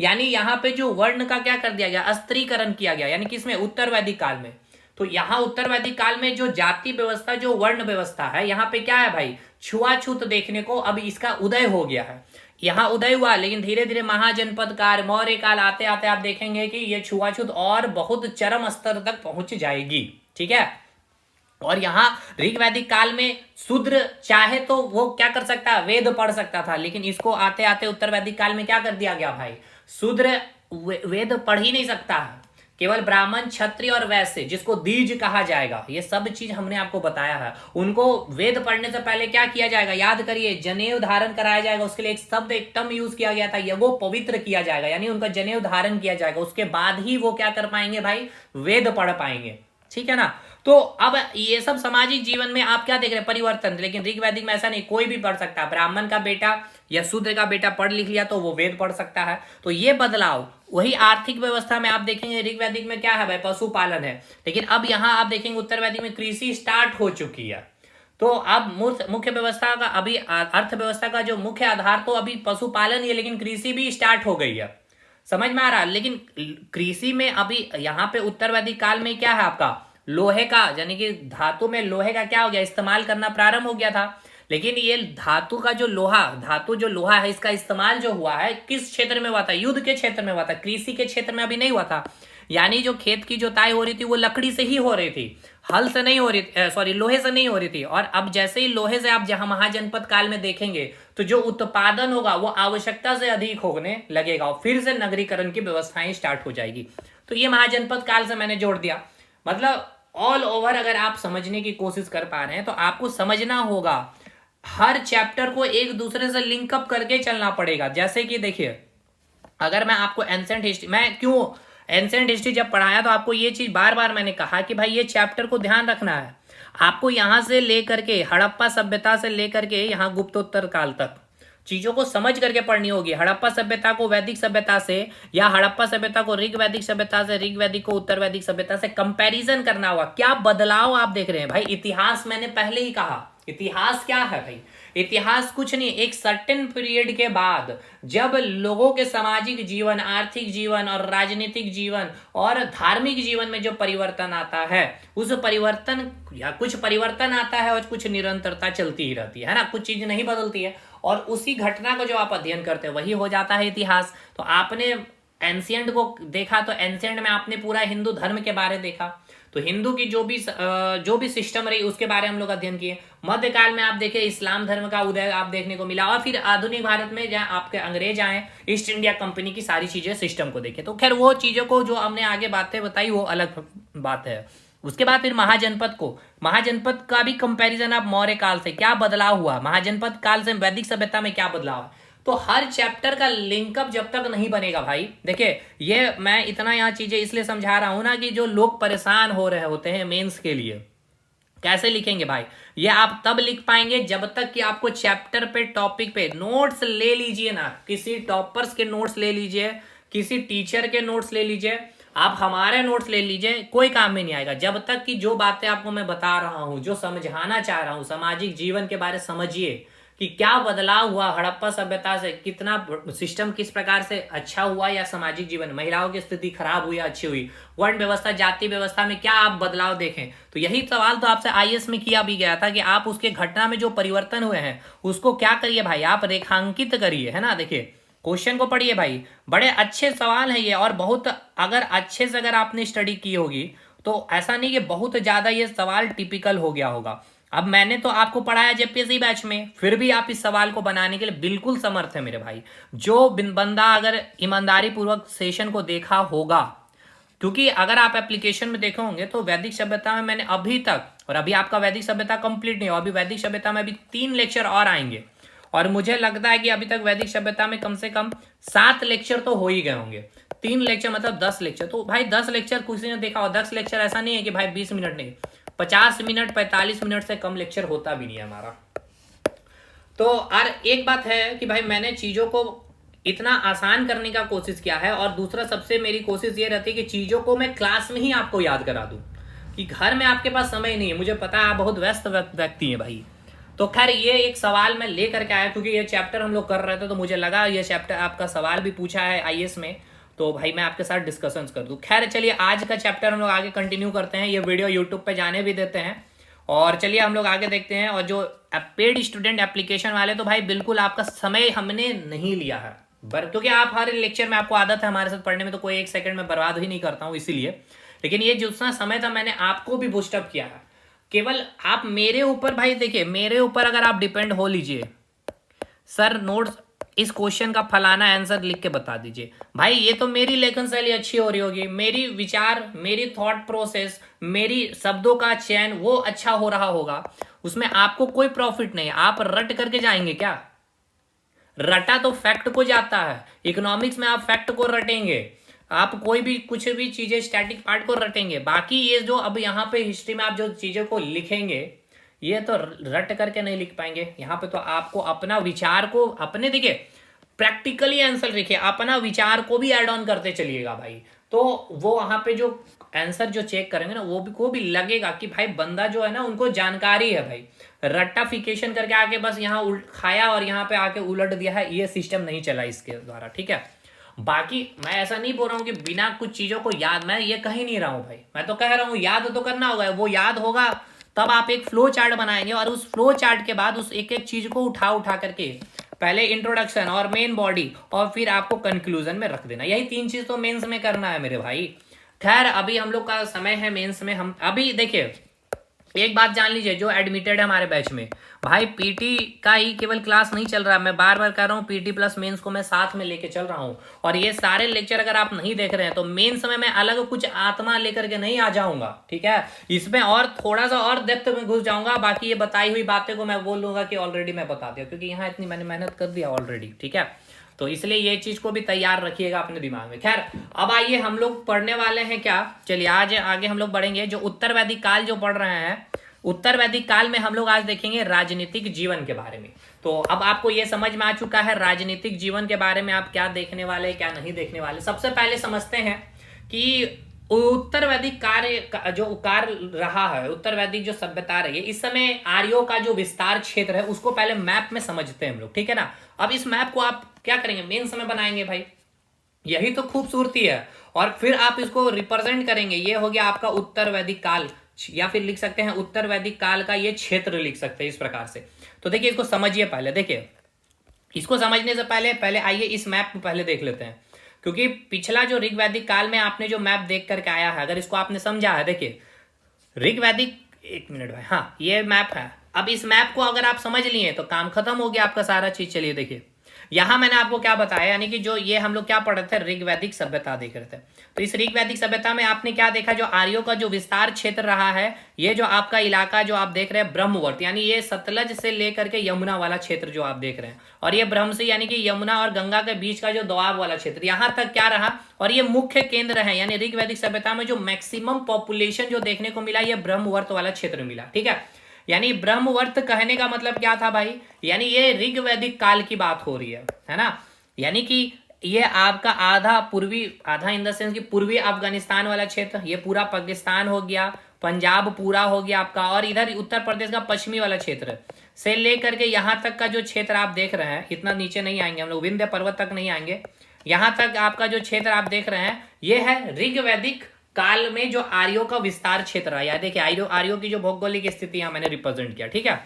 यानी यहाँ पे जो वर्ण का क्या कर दिया गया, स्त्रीकरण किया गया, यानी कि इसमें उत्तर वैदिक काल में। तो यहाँ उत्तर वैदिक काल में जो जाति व्यवस्था, जो वर्ण व्यवस्था है, यहाँ पे क्या है भाई, छुआछूत देखने को अब इसका उदय हो गया है। यहाँ उदय हुआ, लेकिन धीरे धीरे महाजनपद काल, मौर्य काल आते आते आप देखेंगे कि ये छुआछूत और बहुत चरम स्तर तक पहुंच जाएगी। ठीक है। और यहाँ ऋग वैदिक काल में शूद्र चाहे तो वो क्या कर सकता है, वेद पढ़ सकता था, लेकिन इसको आते आते उत्तर वैदिक काल में क्या कर दिया गया भाई, शूद्र वेद पढ़ ही नहीं सकता है, केवल ब्राह्मण, क्षत्रिय और वैश्य, जिसको द्विज कहा जाएगा, ये सब चीज हमने आपको बताया है। उनको वेद पढ़ने से पहले क्या किया जाएगा, याद करिए, जनेऊ धारण कराया जाएगा। उसके लिए एक शब्द, एक टर्म यूज किया गया था, यगो पवित्र किया जाएगा, यानी उनका जनेऊ धारण किया जाएगा। उसके बाद ही वो क्या कर पाएंगे भाई, वेद पढ़ पाएंगे। ठीक है ना। तो अब ये सब सामाजिक जीवन में आप क्या देख रहे हैं, परिवर्तन। लेकिन ऋग वैदिक में ऐसा नहीं, कोई भी पढ़ सकता है, ब्राह्मण का बेटा या शूद्र का बेटा पढ़ लिख लिया तो वो वेद पढ़ सकता है। तो ये बदलाव, वही आर्थिक व्यवस्था में आप देखेंगे ऋग वैदिक में क्या है भाई, पशुपालन है। लेकिन अब यहाँ आप देखेंगे उत्तर वैदिक में कृषि स्टार्ट हो चुकी है। तो अब मुख्य व्यवस्था का, अभी अर्थव्यवस्था का जो मुख्य आधार तो अभी पशुपालन ही है, लेकिन कृषि भी स्टार्ट हो गई है। समझ में आ रहा है। लेकिन कृषि में अभी यहाँ पे उत्तर वैदिक काल में क्या है आपका, लोहे का, यानी कि धातु में लोहे का क्या हो गया, इस्तेमाल करना प्रारंभ हो गया था। लेकिन ये धातु का जो लोहा है, इसका इस्तेमाल जो हुआ है किस क्षेत्र में हुआ था, युद्ध के क्षेत्र में हुआ था, कृषि के क्षेत्र में अभी नहीं हुआ था। यानी जो खेत की जोताई हो रही थी वो लकड़ी से ही हो रही थी, हल से नहीं हो रही, सॉरी लोहे से नहीं हो रही थी। और अब जैसे ही लोहे से आप जहां महाजनपद काल में देखेंगे तो जो उत्पादन होगा वो आवश्यकता से अधिक होने लगेगा और फिर से नगरीकरण की व्यवस्थाएं स्टार्ट हो जाएगी। तो ये महाजनपद काल से मैंने जोड़ दिया। मतलब ऑल ओवर अगर आप समझने की कोशिश कर पा रहे हैं तो आपको समझना होगा, हर चैप्टर को एक दूसरे से लिंकअप करके चलना पड़ेगा। जैसे कि देखिए, अगर मैं आपको एंसेंट हिस्ट्री, मैं क्यों एंसेंट हिस्ट्री जब पढ़ाया तो आपको ये चीज बार बार मैंने कहा कि भाई ये चैप्टर को ध्यान रखना है। आपको यहां से लेकर के हड़प्पा सभ्यता से लेकर के यहाँ गुप्तोत्तर काल तक चीजों को समझ करके पढ़नी होगी। हड़प्पा सभ्यता को वैदिक सभ्यता से, या हड़प्पा सभ्यता को ऋग वैदिक सभ्यता से, ऋग वैदिक को उत्तर वैदिक सभ्यता से कंपैरिजन करना होगा। क्या बदलाव आप देख रहे हैं भाई। इतिहास मैंने पहले ही कहा, इतिहास क्या है भाई, इतिहास कुछ नहीं, एक सर्टेन पीरियड के बाद जब लोगों के सामाजिक जीवन, आर्थिक जीवन और राजनीतिक जीवन और धार्मिक जीवन में जो परिवर्तन आता है, उस परिवर्तन या कुछ परिवर्तन आता है और कुछ निरंतरता चलती ही रहती है ना, कुछ चीज नहीं बदलती है। और उसी घटना को जो आप अध्ययन करते हैं वही हो जाता है इतिहास। तो आपने एंशिएंट को देखा तो एंशिएंट में आपने पूरा हिंदू धर्म के बारे देखा, तो हिंदू की जो भी सिस्टम रही उसके बारे में हम लोग अध्ययन किए। मध्यकाल में आप देखें इस्लाम धर्म का उदय आप देखने को मिला, और फिर आधुनिक भारत में जहाँ आपके अंग्रेज आए, ईस्ट इंडिया कंपनी की सारी चीजें, सिस्टम को देखे। तो खैर वो चीजों को जो हमने आगे बातें बताई वो अलग बात है। उसके बाद फिर महाजनपद का भी कंपैरिजन आप मौर्य काल से क्या बदलाव हुआ, महाजनपद काल से वैदिक सभ्यता में क्या बदलाव। तो हर चैप्टर का लिंकअप जब तक नहीं बनेगा भाई, देखिए ये मैं इतना यहाँ चीजें इसलिए समझा रहा हूं ना कि जो लोग परेशान हो रहे होते हैं मेंस के लिए, कैसे लिखेंगे भाई, ये आप तब लिख पाएंगे जब तक कि आपको चैप्टर पे, टॉपिक पे नोट्स ले लीजिए ना, किसी टॉपर्स के नोट्स ले लीजिए, किसी टीचर के नोट्स ले लीजिए, आप हमारे नोट्स ले लीजिए, कोई काम में नहीं आएगा जब तक कि जो बातें आपको मैं बता रहा हूं, जो समझाना चाह रहा हूं, सामाजिक जीवन के बारे में समझिए कि क्या बदलाव हुआ हड़प्पा सभ्यता से, कितना सिस्टम किस प्रकार से अच्छा हुआ या सामाजिक जीवन, महिलाओं की स्थिति खराब हुई या अच्छी हुई, वर्ण व्यवस्था, जाति व्यवस्था में क्या आप बदलाव देखें। तो यही सवाल तो आपसे आईएएस में किया भी गया था कि आप उसके घटना में जो परिवर्तन हुए हैं उसको क्या करिए भाई, आप रेखांकित करिए, है ना। देखिए क्वेश्चन को पढ़िए भाई, बड़े अच्छे सवाल है ये, और बहुत अगर अच्छे से अगर आपने स्टडी की होगी तो ऐसा नहीं कि बहुत ज्यादा ये सवाल टिपिकल हो गया होगा। अब मैंने तो आपको पढ़ाया जेपीएससी बैच में, फिर भी आप इस सवाल को बनाने के लिए बिल्कुल समर्थ है मेरे भाई। जो बंदा अगर ईमानदारी पूर्वक सेशन को देखा होगा, क्योंकि अगर आप एप्लीकेशन में देखे होंगे तो वैदिक सभ्यता में मैंने अभी तक, और अभी आपका वैदिक सभ्यता कंप्लीट नहीं हो, अभी वैदिक सभ्यता में अभी 3 लेक्चर और आएंगे, और मुझे लगता है कि अभी तक वैदिक सभ्यता में कम से कम 7 लेक्चर तो हो ही गए होंगे। 3 लेक्चर मतलब 10 लेक्चर। तो भाई 10 लेक्चर किसी ने देखा हो, 10 लेक्चर ऐसा नहीं है कि भाई 20 मिनट नहीं, 50 मिनट 45 मिनट से कम लेक्चर होता भी नहीं है हमारा। तो और एक बात है कि भाई मैंने चीजों को इतना आसान करने का कोशिश किया है। और दूसरा सबसे मेरी कोशिश ये रहती है कि चीज़ों को मैं क्लास में ही आपको याद करा दूँ, कि घर में आपके पास समय नहीं है, मुझे पता है आप बहुत व्यस्त व्यक्ति हैं भाई। तो खैर ये एक सवाल मैं लेकर के आया, क्योंकि ये चैप्टर हम लोग कर रहे थे तो मुझे लगा ये चैप्टर आपका सवाल भी पूछा है आईएएस में, तो भाई मैं आपके साथ डिस्कशंस कर दूं। खैर चलिए आज का चैप्टर हम लोग आगे कंटिन्यू करते हैं, ये वीडियो यूट्यूब पे जाने भी देते हैं। और चलिए हम लोग आगे देखते हैं। और जो पेड स्टूडेंट एप्लीकेशन वाले, तो भाई बिल्कुल आपका समय हमने नहीं लिया है, क्योंकि आप हर लेक्चर में आपको आदत है हमारे साथ पढ़ने में, तो कोई एक सेकंड में बर्बाद ही नहीं करता हूँ इसीलिए। लेकिन ये जितना समय था मैंने आपको भी बूस्टअप किया है। केवल आप मेरे ऊपर भाई देखिए, मेरे ऊपर अगर आप डिपेंड हो लीजिए, सर नोट्स इस क्वेश्चन का फलाना आंसर लिख के बता दीजिए, भाई ये तो मेरी लेखन शैली अच्छी हो रही होगी, मेरी विचार, मेरी थॉट प्रोसेस, मेरी शब्दों का चयन वो अच्छा हो रहा होगा, उसमें आपको कोई प्रॉफिट नहीं है। आप रट करके जाएंगे क्या? रटा तो फैक्ट को जाता है, इकोनॉमिक्स में आप फैक्ट को रटेंगे, आप कोई भी कुछ भी चीजें स्टैटिक पार्ट को रटेंगे, बाकी ये जो अब यहाँ पे हिस्ट्री में आप जो चीजों को लिखेंगे ये तो रट करके नहीं लिख पाएंगे। यहाँ पे तो आपको अपना विचार को अपने, देखिए प्रैक्टिकली आंसर लिखिए, अपना विचार को भी ऐड ऑन करते चलिएगा भाई, तो वो वहां पे जो आंसर जो चेक करेंगे ना वो भी को भी लगेगा कि भाई बंदा जो है ना उनको जानकारी है भाई। रट्टाफिकेशन करके आके बस यहाँ खाया और यहाँ पे आके उलट दिया है, ये सिस्टम नहीं चला इसके द्वारा, ठीक है। बाकी मैं ऐसा नहीं बोल रहा हूँ कि बिना कुछ चीजों को याद, मैं ये कह ही नहीं रहा हूँ भाई, मैं तो कह रहा हूँ याद तो करना होगा, वो याद होगा तब आप एक फ्लो चार्ट बनाएंगे, और उस फ्लो चार्ट के बाद उस एक एक चीज को उठा उठा करके पहले इंट्रोडक्शन और मेन बॉडी और फिर आपको कंक्लूजन में रख देना, यही तीन चीज तो मेंस में करना है मेरे भाई। खैर अभी हम लोग का समय है मेंस में, हम अभी देखिए एक बात जान लीजिए, जो एडमिटेड है हमारे बैच में भाई पीटी का ही केवल क्लास नहीं चल रहा, मैं बार बार कह रहा हूँ पीटी प्लस मेंस को मैं साथ में लेके चल रहा हूँ। और ये सारे लेक्चर अगर आप नहीं देख रहे हैं तो मेंस में मैं अलग कुछ आत्मा लेकर के नहीं आ जाऊंगा, ठीक है, इसमें और थोड़ा सा और डेप्थ में घुस जाऊंगा, बाकी ये बताई हुई बातें को मैं बोल लूंगा कि ऑलरेडी मैं बता दिया, क्योंकि यहाँ इतनी मैंने मेहनत कर दिया ऑलरेडी, ठीक है। तो इसलिए ये चीज को भी तैयार रखिएगा अपने दिमाग में। खैर अब आइए हम लोग पढ़ने वाले हैं क्या, चलिए आज आगे हम लोग बढ़ेंगे। जो उत्तर वैदिक काल जो पढ़ रहे हैं, उत्तर वैदिक काल में हम लोग आज देखेंगे राजनीतिक जीवन के बारे में। तो अब आपको यह समझ में आ चुका है राजनीतिक जीवन के बारे में आप क्या देखने वाले क्या नहीं देखने वाले। सबसे पहले समझते हैं कि उत्तर वैदिक कार्य जो कार्य रहा है, उत्तर वैदिक जो सभ्यता रही है, इस समय आर्यों का जो विस्तार क्षेत्र है उसको पहले मैप में समझते हैं हम लोग, ठीक है ना। अब इस मैप को आप क्या करेंगे, मेन समय बनाएंगे भाई, यही तो खूबसूरती है। और फिर आप इसको रिप्रेजेंट करेंगे, ये हो गया आपका उत्तर वैदिक काल, या फिर लिख सकते हैं उत्तर वैदिक काल का ये क्षेत्र लिख सकते हैं इस प्रकार से। तो देखिए इसको समझिए पहले, देखिए इसको समझने से पहले आइए इस मैप को पहले देख लेते हैं, क्योंकि पिछला जो ऋग्वैदिक काल में आपने जो मैप देख करके आया है, अगर इसको आपने समझा है, देखिए ऋग्वैदिक, एक मिनट भाई, हाँ ये मैप है। अब इस मैप को अगर आप समझ लिए तो काम खत्म हो गया आपका सारा चीज। चलिए देखिए यहां मैंने आपको क्या बताया, यानी कि जो ये हम लोग क्या पढ़ रहे थे, ऋग्वैदिक सभ्यता देख रहे थे। तो इस ऋग्वैदिक सभ्यता में आपने क्या देखा, जो आर्यों का जो विस्तार क्षेत्र रहा है, ये जो आपका इलाका जो आप देख रहे हैं ब्रह्मवर्त, यानी ये सतलज से लेकर के यमुना वाला क्षेत्र जो आप देख रहे हैं, और ये ब्रह्मसी यानी कि यमुना और गंगा के बीच का जो दोआब वाला क्षेत्र, यहां तक क्या रहा, और ये मुख्य केंद्र है। यानी ऋग्वैदिक सभ्यता में जो मैक्सिमम पॉपुलेशन जो देखने को मिला, ये ब्रह्मवर्त वाला क्षेत्र मिला, ठीक है। यानी ब्रह्मवर्त कहने का मतलब क्या था भाई, यानी ये ऋग्वैदिक काल की बात हो रही है ना। यानी कि ये आपका आधा पूर्वी, आधा इन द सेंस कि पूर्वी अफगानिस्तान वाला क्षेत्र, ये पूरा पाकिस्तान हो गया, पंजाब पूरा हो गया आपका, और इधर उत्तर प्रदेश का पश्चिमी वाला क्षेत्र से लेकर के यहाँ तक का जो क्षेत्र आप देख रहे हैं, इतना नीचे नहीं आएंगे हम लोग, विंध्य पर्वत तक नहीं आएंगे, यहाँ तक आपका जो क्षेत्र आप देख रहे हैं ये है ऋग्वैदिक काल में जो आर्यों का विस्तार क्षेत्र है। देखिए आर्यों की जो भौगोलिक स्थिति यहां मैंने रिप्रेजेंट किया, ठीक है।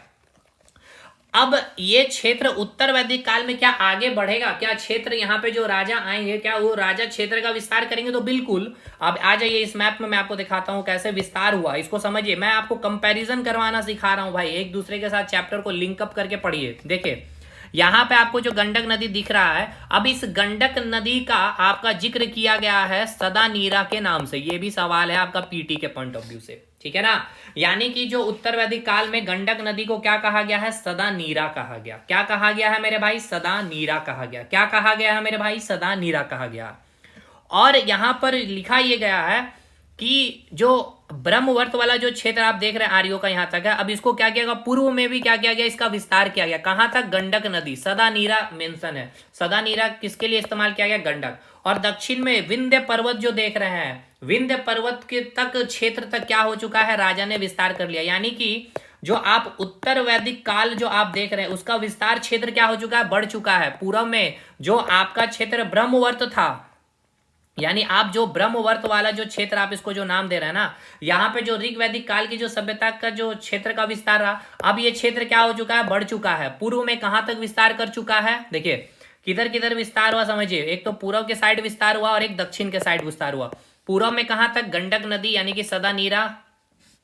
अब ये क्षेत्र उत्तर वैदिक काल में क्या आगे बढ़ेगा, क्या क्षेत्र यहाँ पे जो राजा आएंगे क्या वो राजा क्षेत्र का विस्तार करेंगे, तो बिल्कुल। अब आ जाइए इस मैप में मैं आपको दिखाता हूँ कैसे विस्तार हुआ, इसको समझिए। मैं आपको कंपैरिजन करवाना सिखा रहा हूँ भाई, एक दूसरे के साथ चैप्टर को लिंकअप करके पढ़िए। देखिए यहाँ पे आपको जो गंडक नदी दिख रहा है, अब इस गंडक नदी का आपका जिक्र किया गया है सदा नीरा के नाम से, ये भी सवाल है आपका पीटी के पॉइंट ऑफ व्यू से, ठीक है ना। यानी कि जो उत्तर वैदिक काल में गंडक नदी को क्या कहा गया है, सदा नीरा कहा गया। क्या कहा गया है मेरे भाई, सदा नीरा कहा गया। क्या कहा गया है मेरे भाई, सदा नीरा कहा गया। और यहां पर लिखा ये गया है कि जो ब्रह्मवर्त वाला जो क्षेत्र आप देख रहे हैं आर्यों का यहाँ तक है, अब इसको क्या किया गया, पूर्व में भी क्या किया गया, इसका विस्तार किया गया। कहाँ तक, गंडक नदी, सदा नीरा मेंशन है, सदा नीरा किसके लिए इस्तेमाल किया गया, गंडक। और दक्षिण में विंध्य पर्वत जो देख रहे हैं, विंध्य पर्वत के तक क्षेत्र तक क्या हो चुका है, राजा ने विस्तार कर लिया। यानी कि जो आप उत्तर वैदिक काल जो आप देख रहे हैं उसका विस्तार क्षेत्र क्या हो चुका है, बढ़ चुका है। पूर्व में जो आपका क्षेत्र ब्रह्मवर्त था, यानी आप जो ब्रह्मवर्त वाला जो क्षेत्र आप इसको जो नाम दे रहे हैं ना, यहाँ पे जो ऋग वैदिक काल की जो सभ्यता का जो क्षेत्र का विस्तार रहा, अब ये क्षेत्र क्या हो चुका है, बढ़ चुका है। पूर्व में कहाँ तक विस्तार कर चुका है, देखिए किधर किधर विस्तार हुआ समझिए, एक तो पूर्व के साइड विस्तार हुआ और एक दक्षिण के साइड विस्तार हुआ। पूर्व में कहाँ तक, गंडक नदी यानी कि सदा नीरा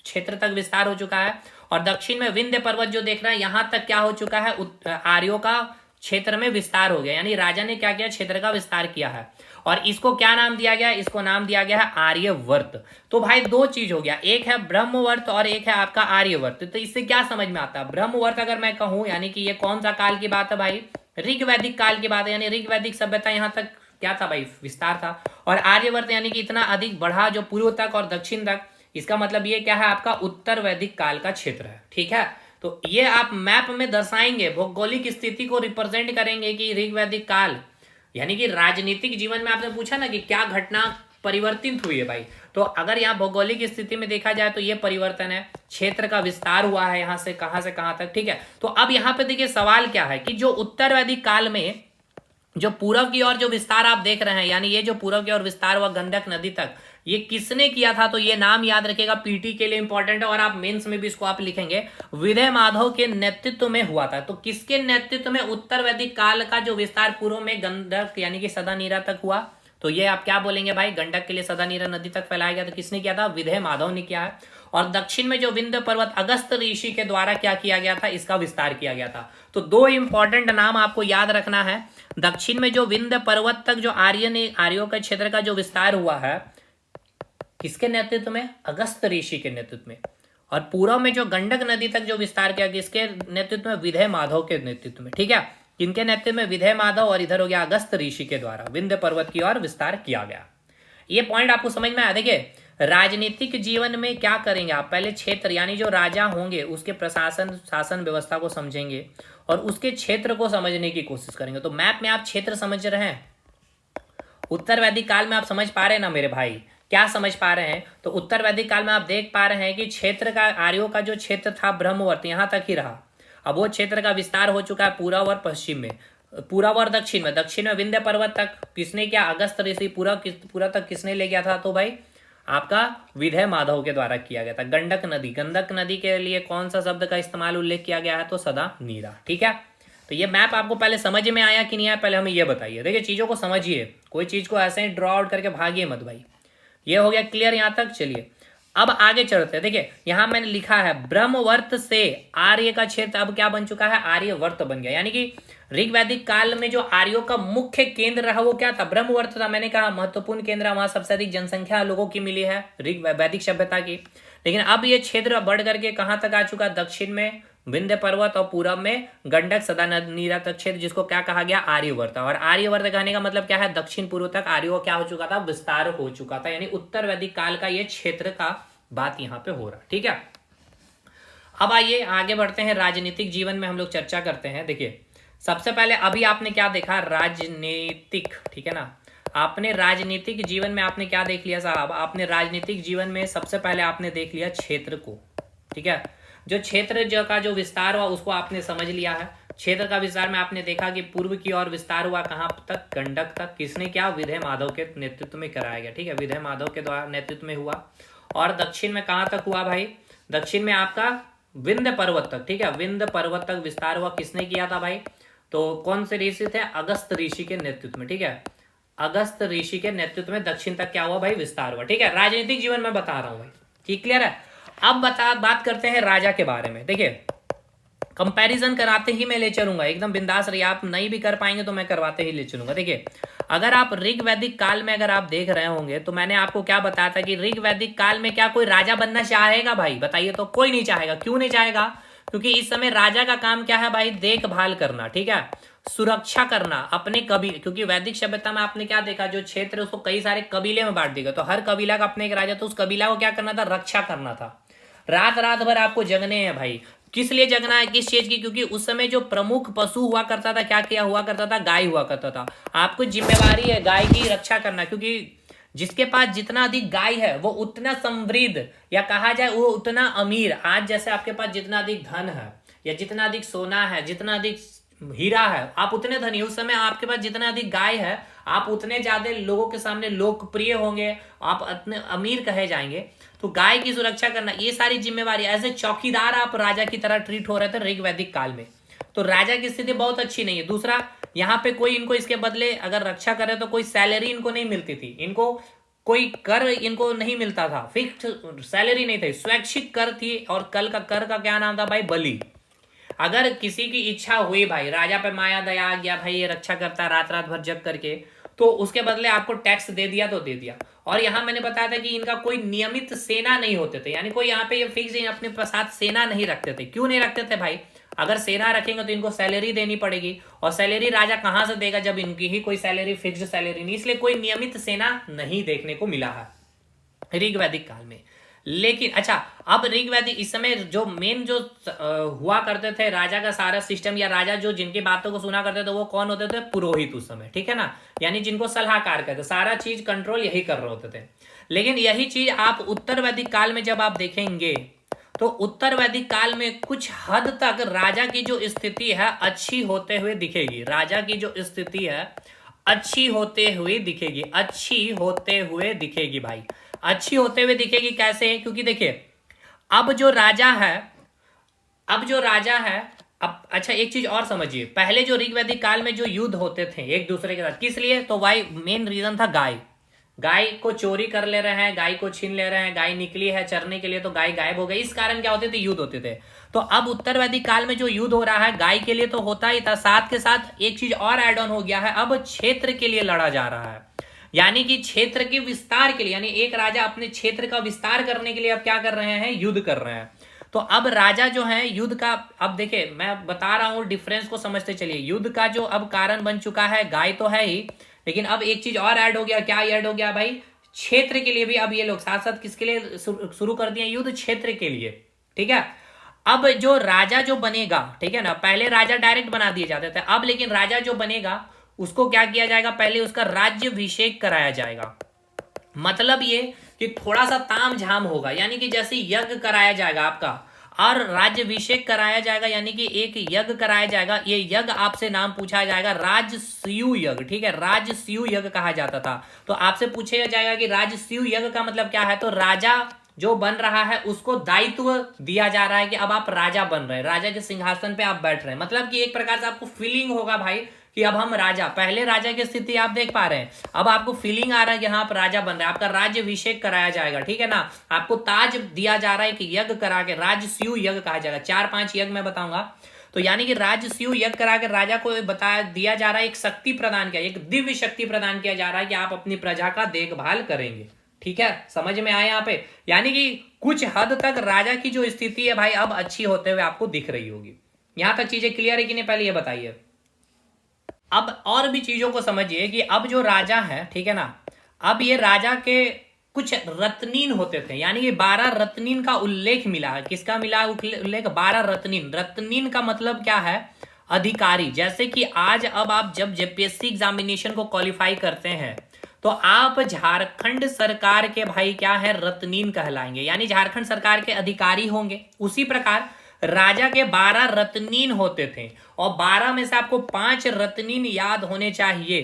क्षेत्र तक विस्तार हो चुका है, और दक्षिण में विंध्य पर्वत जो देख रहे हैं यहाँ तक क्या हो चुका है, आर्यों का क्षेत्र में विस्तार हो गया। यानी राजा ने क्या किया, क्षेत्र का विस्तार किया है। और इसको क्या नाम दिया गया, इसको नाम दिया गया है आर्यवर्त। तो भाई दो चीज हो गया, एक है ब्रह्मवर्त और एक है आपका आर्यवर्त। तो इससे क्या समझ में आता है, ब्रह्मवर्त अगर मैं कहूं यानी कि ये कौन सा काल की बात है भाई, ऋग वैदिक काल की बात है, यानी ऋग वैदिक सभ्यता यहाँ तक क्या था भाई, विस्तार था। और आर्यवर्त यानी कि इतना अधिक बढ़ा जो पूर्व तक और दक्षिण तक, इसका मतलब ये क्या है, आपका उत्तर वैदिक काल का क्षेत्र है। ठीक है, तो ये आप मैप में दर्शाएंगे, भौगोलिक स्थिति को रिप्रेजेंट करेंगे कि ऋग वैदिक काल, यानी कि राजनीतिक जीवन में आपने पूछा ना कि क्या घटना परिवर्तित हुई है भाई, तो अगर यहाँ भौगोलिक स्थिति में देखा जाए तो ये परिवर्तन है, क्षेत्र का विस्तार हुआ है यहाँ से कहाँ तक। ठीक है, तो अब यहाँ पे देखिए सवाल क्या है कि जो उत्तर वैदिक काल में जो पूर्व की ओर जो विस्तार आप देख रहे हैं, यानी ये जो पूर्व की ओर विस्तार हुआ गंडक नदी तक, ये किसने किया था, तो ये नाम याद रखेगा, पीटी के लिए इंपॉर्टेंट है और आप मेंस में भी इसको आप लिखेंगे, विदय माधव के नेतृत्व में हुआ था। तो किसके नेतृत्व में उत्तर वैदिक काल का जो विस्तार पूर्व में गंडक यानी कि सदा नीरा तक हुआ, तो ये आप क्या बोलेंगे भाई, गंडक के लिए सदा नीरा नदी तक फैलाया गया। तो किसने किया था, विदय माधव ने किया है। और दक्षिण में जो विंध्य पर्वत अगस्त ऋषि के द्वारा क्या किया गया था, इसका विस्तार किया गया था। तो दो इंपॉर्टेंट नाम आपको याद रखना है, दक्षिण में जो विंध्य पर्वत तक जो आर्यों के क्षेत्र का जो विस्तार हुआ है, किसके नेतृत्व में, अगस्त ऋषि के नेतृत्व में। और पूर्व में जो गंडक नदी तक जो विस्तार किया, किसके नेतृत्व में, विदय माधव के नेतृत्व में। ठीक है, किनके नेतृत्व में, विदय माधव, और इधर हो गया अगस्त ऋषि के द्वारा विंध्य पर्वत की ओर विस्तार किया गया। ये पॉइंट आपको समझ में आया। देखिए राजनीतिक जीवन में क्या करेंगे आप, पहले क्षेत्र यानी जो राजा होंगे उसके प्रशासन शासन व्यवस्था को समझेंगे और उसके क्षेत्र को समझने की कोशिश करेंगे। तो मैप में आप क्षेत्र समझ रहे हैं, उत्तर वैदिक काल में आप समझ पा रहे हैं ना मेरे भाई, क्या समझ पा रहे हैं, तो उत्तर वैदिक काल में आप देख पा रहे हैं कि क्षेत्र का, आर्यों का जो क्षेत्र था ब्रह्मवर्त यहाँ तक ही रहा। अब वो क्षेत्र का विस्तार हो चुका है पूर्व और पश्चिम में, पूर्व और दक्षिण में। दक्षिण में विंध्य पर्वत तक किसने किया, अगस्त ऋषि पूरा तक किसने ले गया था, तो भाई आपका विदय माधव के द्वारा किया गया था। गंडक नदी के लिए कौन सा शब्द का इस्तेमाल उल्लेख किया गया है, तो सदा नीरा। ठीक है, तो ये मैप आपको पहले समझ में आया कि नहीं आया, पहले हमें ये बताइए। देखिए चीजों को समझिए, कोई चीज को ऐसे ही ड्रॉ आउट करके भागिए मत भाई। ये हो गया क्लियर यहाँ तक। चलिए अब आगे चलते हैं। देखिए यहां मैंने लिखा है ब्रह्मवर्त से आर्य का क्षेत्र अब क्या बन चुका है, आर्यवर्त बन गया। यानी कि ऋग वैदिक काल में जो आर्यों का मुख्य केंद्र रहा वो क्या था, ब्रह्मवर्त था। मैंने कहा महत्वपूर्ण केंद्र, वहां सबसे अधिक जनसंख्या लोगों की मिली है ऋग वैदिक सभ्यता की। लेकिन अब ये क्षेत्र बढ़ करके कहां तक आ चुका, दक्षिण में विंध्य पर्वत और पूरब में गंडक सदा नीरा तक क्षेत्र, जिसको क्या कहा गया, आर्यवर्त। और आर्यवर्त कहने का मतलब क्या है, दक्षिण पूर्व तक आर्यों क्या हो चुका था, विस्तार हो चुका था। यानी उत्तर वैदिक काल का ये क्षेत्र का बात यहाँ पे हो रहा। ठीक है, अब आइए आगे बढ़ते हैं, राजनीतिक जीवन में हम लोग चर्चा करते हैं। देखिए सबसे पहले अभी आपने क्या देखा, राजनीतिक, ठीक है ना, आपने राजनीतिक जीवन में आपने क्या देख लिया साहब, आपने राजनीतिक जीवन में सबसे पहले आपने देख लिया क्षेत्र को। ठीक है, जो क्षेत्र का जो विस्तार हुआ उसको आपने समझ लिया है। क्षेत्र का विस्तार में आपने देखा कि पूर्व की ओर विस्तार हुआ कहां तक, गंडक तक। किसने क्या, विदय माधव के नेतृत्व में कराया गया। ठीक है, विदय माधव के द्वारा नेतृत्व में हुआ। और दक्षिण में कहां तक हुआ भाई, दक्षिण में आपका विंध्य पर्वत तक। ठीक है, विंध्य पर्वत तक विस्तार हुआ, किसने किया था भाई, तो कौन से ऋषि थे, अगस्त ऋषि के नेतृत्व में। ठीक है, अगस्त ऋषि के नेतृत्व में दक्षिण तक क्या हुआ भाई, विस्तार हुआ। ठीक है, राजनीतिक जीवन में बता रहा हूं भाई, ठीक क्लियर है। अब बात करते हैं राजा के बारे में। देखिए कंपैरिजन कराते ही मैं ले चलूंगा, एकदम बिंदास रहिए, आप नहीं भी कर पाएंगे तो मैं करवाते ही ले चलूंगा। देखिए अगर आप ऋग वैदिक काल में अगर आप देख रहे होंगे तो मैंने आपको क्या बताया था कि ऋग वैदिक काल में क्या कोई राजा बनना चाहेगा भाई, बताइए तो। कोई नहीं चाहेगा। क्यों नहीं चाहेगा, क्योंकि इस समय राजा का काम क्या है भाई, देखभाल करना। ठीक है, सुरक्षा करना अपने कबीले, क्योंकि वैदिक सभ्यता में आपने क्या देखा, जो क्षेत्र है उसको कई सारे कबीले में बांट दिया, तो हर कबीला का अपने एक राजा, तो उस कबीला को क्या करना था, रक्षा करना था। रात रात भर आपको जगने हैं भाई। किस लिए जगना है, किस चीज की, क्योंकि उस समय जो प्रमुख पशु हुआ करता था, क्या क्या हुआ करता था, गाय हुआ करता था। आपको जिम्मेवारी है गाय की रक्षा करना, क्योंकि जिसके पास जितना अधिक गाय है वो उतना समृद्ध, या कहा जाए वो उतना अमीर। आज जैसे आपके पास जितना अधिक धन है, या जितना अधिक सोना है, जितना अधिक हीरा है, आप उतने धनी। उस समय आपके पास जितना अधिक गाय है, आप उतने ज्यादा लोगों के सामने लोकप्रिय होंगे, आप इतने अमीर कहे जाएंगे। तो गाय की सुरक्षा करना, ये सारी जिम्मेवारी, एज ए चौकीदार आप राजा की तरह ट्रीट हो रहे थे ऋग वैदिक काल में। तो राजा की स्थिति बहुत अच्छी नहीं है। दूसरा, यहाँ पे कोई इनको इसके बदले अगर रक्षा करे तो कोई सैलरी इनको नहीं मिलती थी, इनको कोई कर इनको नहीं मिलता था, फिक्स्ड सैलरी नहीं थी, स्वैच्छिक कर थी। और कल का कर का क्या नाम था भाई, बलि। अगर किसी की इच्छा हुई भाई, राजा पे माया दया आ गया भाई, ये रक्षा करता रात रात भर जग करके, तो उसके बदले आपको टैक्स दे दिया तो दे दिया। और यहां मैंने बताया था कि इनका कोई नियमित सेना नहीं होते थे, यानी कोई यहाँ पे ये फिक्स अपने साथ सेना नहीं रखते थे। क्यों नहीं रखते थे भाई, अगर सेना रखेंगे तो इनको सैलरी देनी पड़ेगी, और सैलरी राजा कहां से देगा जब इनकी ही कोई सैलरी फिक्स्ड सैलरी नहीं, इसलिए कोई नियमित सेना नहीं देखने को मिला है ऋग वैदिक काल में। लेकिन अच्छा, अब ऋग वैदिक इस समय जो मेन जो हुआ करते थे राजा का सारा सिस्टम, या राजा जो जिनकी बातों को सुना करते थे वो कौन होते थे, पुरोहित उस समय, ठीक है ना, यानी जिनको सलाहकार कहते, सारा चीज कंट्रोल यही कर रहे होते थे। लेकिन यही चीज आप उत्तर वैदिक काल में जब आप देखेंगे, तो उत्तर वैदिक काल में कुछ हद तक राजा की जो स्थिति है अच्छी होते हुए दिखेगी। राजा की जो स्थिति है अच्छी होते हुए दिखेगी, अच्छी होते हुए दिखेगी भाई, अच्छी होते हुए दिखेगी। कैसे, क्योंकि देखिए अब जो राजा है, अब जो राजा है, अब अच्छा एक चीज और समझिए, पहले जो ऋग वैदिक काल में जो युद्ध होते थे एक दूसरे के साथ, किस लिए, तो भाई मेन रीजन था गाय। गाय को चोरी कर ले रहे हैं, गाय को छीन ले रहे हैं, गाय निकली है चरने के लिए तो गाय गायब हो गई, इस कारण क्या होते थे, युद्ध होते थे। तो अब उत्तर वैदिक काल में जो युद्ध हो रहा है गाय के लिए तो होता ही था, साथ के साथ एक चीज और एड ऑन हो गया है, अब क्षेत्र के लिए लड़ा जा रहा है, यानी कि क्षेत्र के विस्तार के लिए, यानी एक राजा अपने क्षेत्र का विस्तार करने के लिए अब क्या कर रहे हैं, युद्ध कर रहे हैं। तो अब राजा जो है युद्ध का, अब देखिए मैं बता रहा हूं डिफरेंस को समझते चलिए, युद्ध का जो अब कारण बन चुका है गाय तो है ही, लेकिन अब एक चीज और ऐड हो गया, क्या ऐड हो गया भाई, क्षेत्र के लिए भी अब ये लोग साथ साथ किसके लिए शुरू कर दिए, युद्ध क्षेत्र के लिए, ठीक है। अब जो राजा जो बनेगा, ठीक है ना, पहले राजा डायरेक्ट बना दिए जाते थे, अब लेकिन राजा जो बनेगा उसको क्या किया जाएगा, पहले उसका राज्यभिषेक कराया जाएगा। मतलब ये कि थोड़ा सा ताम झाम होगा, यानी कि जैसे यज्ञ कराया जाएगा आपका, और राज्यभिषेक कराया जाएगा, यानी कि एक यज्ञ कराया जाएगा। ये यज्ञ आपसे नाम पूछा जाएगा, राजसूय यज्ञ, ठीक है, राजसूय यज्ञ कहा जाता था। तो आपसे पूछा जाएगा कि राजसूय यज्ञ का मतलब क्या है, तो राजा जो बन रहा है उसको दायित्व दिया जा रहा है कि अब आप राजा बन रहे हैं, राजा के सिंहासन पे आप बैठ रहे हैं, मतलब कि एक प्रकार से आपको फीलिंग होगा भाई कि अब हम राजा, पहले राजा की स्थिति आप देख पा रहे हैं, अब आपको फीलिंग आ रहा है कि हाँ आप राजा बन रहे हैं, आपका राज्यभिषेक कराया जाएगा, ठीक है ना, आपको ताज दिया जा रहा है कि यज्ञ करा के, राजसूय यज्ञ कहा जाएगा, 4-5 यज्ञ मैं बताऊंगा। तो यानी कि राजसूय यज्ञ करा के राजा को बताया दिया जा रहा है, एक शक्ति प्रदान किया, एक दिव्य शक्ति प्रदान किया जा रहा है कि आप अपनी प्रजा का देखभाल करेंगे, ठीक है, समझ में आया यहाँ पे। यानी कि कुछ हद तक राजा की जो स्थिति है भाई अब अच्छी होते हुए आपको दिख रही होगी। यहां तक चीजें क्लियर है कि नहीं, पहले ये बताइए। अब और भी चीजों को समझिए कि अब जो राजा है, ठीक है ना, अब ये राजा के कुछ रत्नीन होते थे, यानी कि 12 रत्नीन का उल्लेख मिला है। किसका मिला उल्लेख, 12 रत्नीन। रत्नीन का मतलब क्या है, अधिकारी। जैसे कि आज अब आप जब जेपीएससी एग्जामिनेशन को क्वालिफाई करते हैं तो आप झारखंड सरकार के भाई क्या है, रत्नीन कहलाएंगे, यानी झारखंड सरकार के अधिकारी होंगे। उसी प्रकार राजा के 12 रत्नीन होते थे, और 12 में से आपको 5 रत्नीन याद होने चाहिए।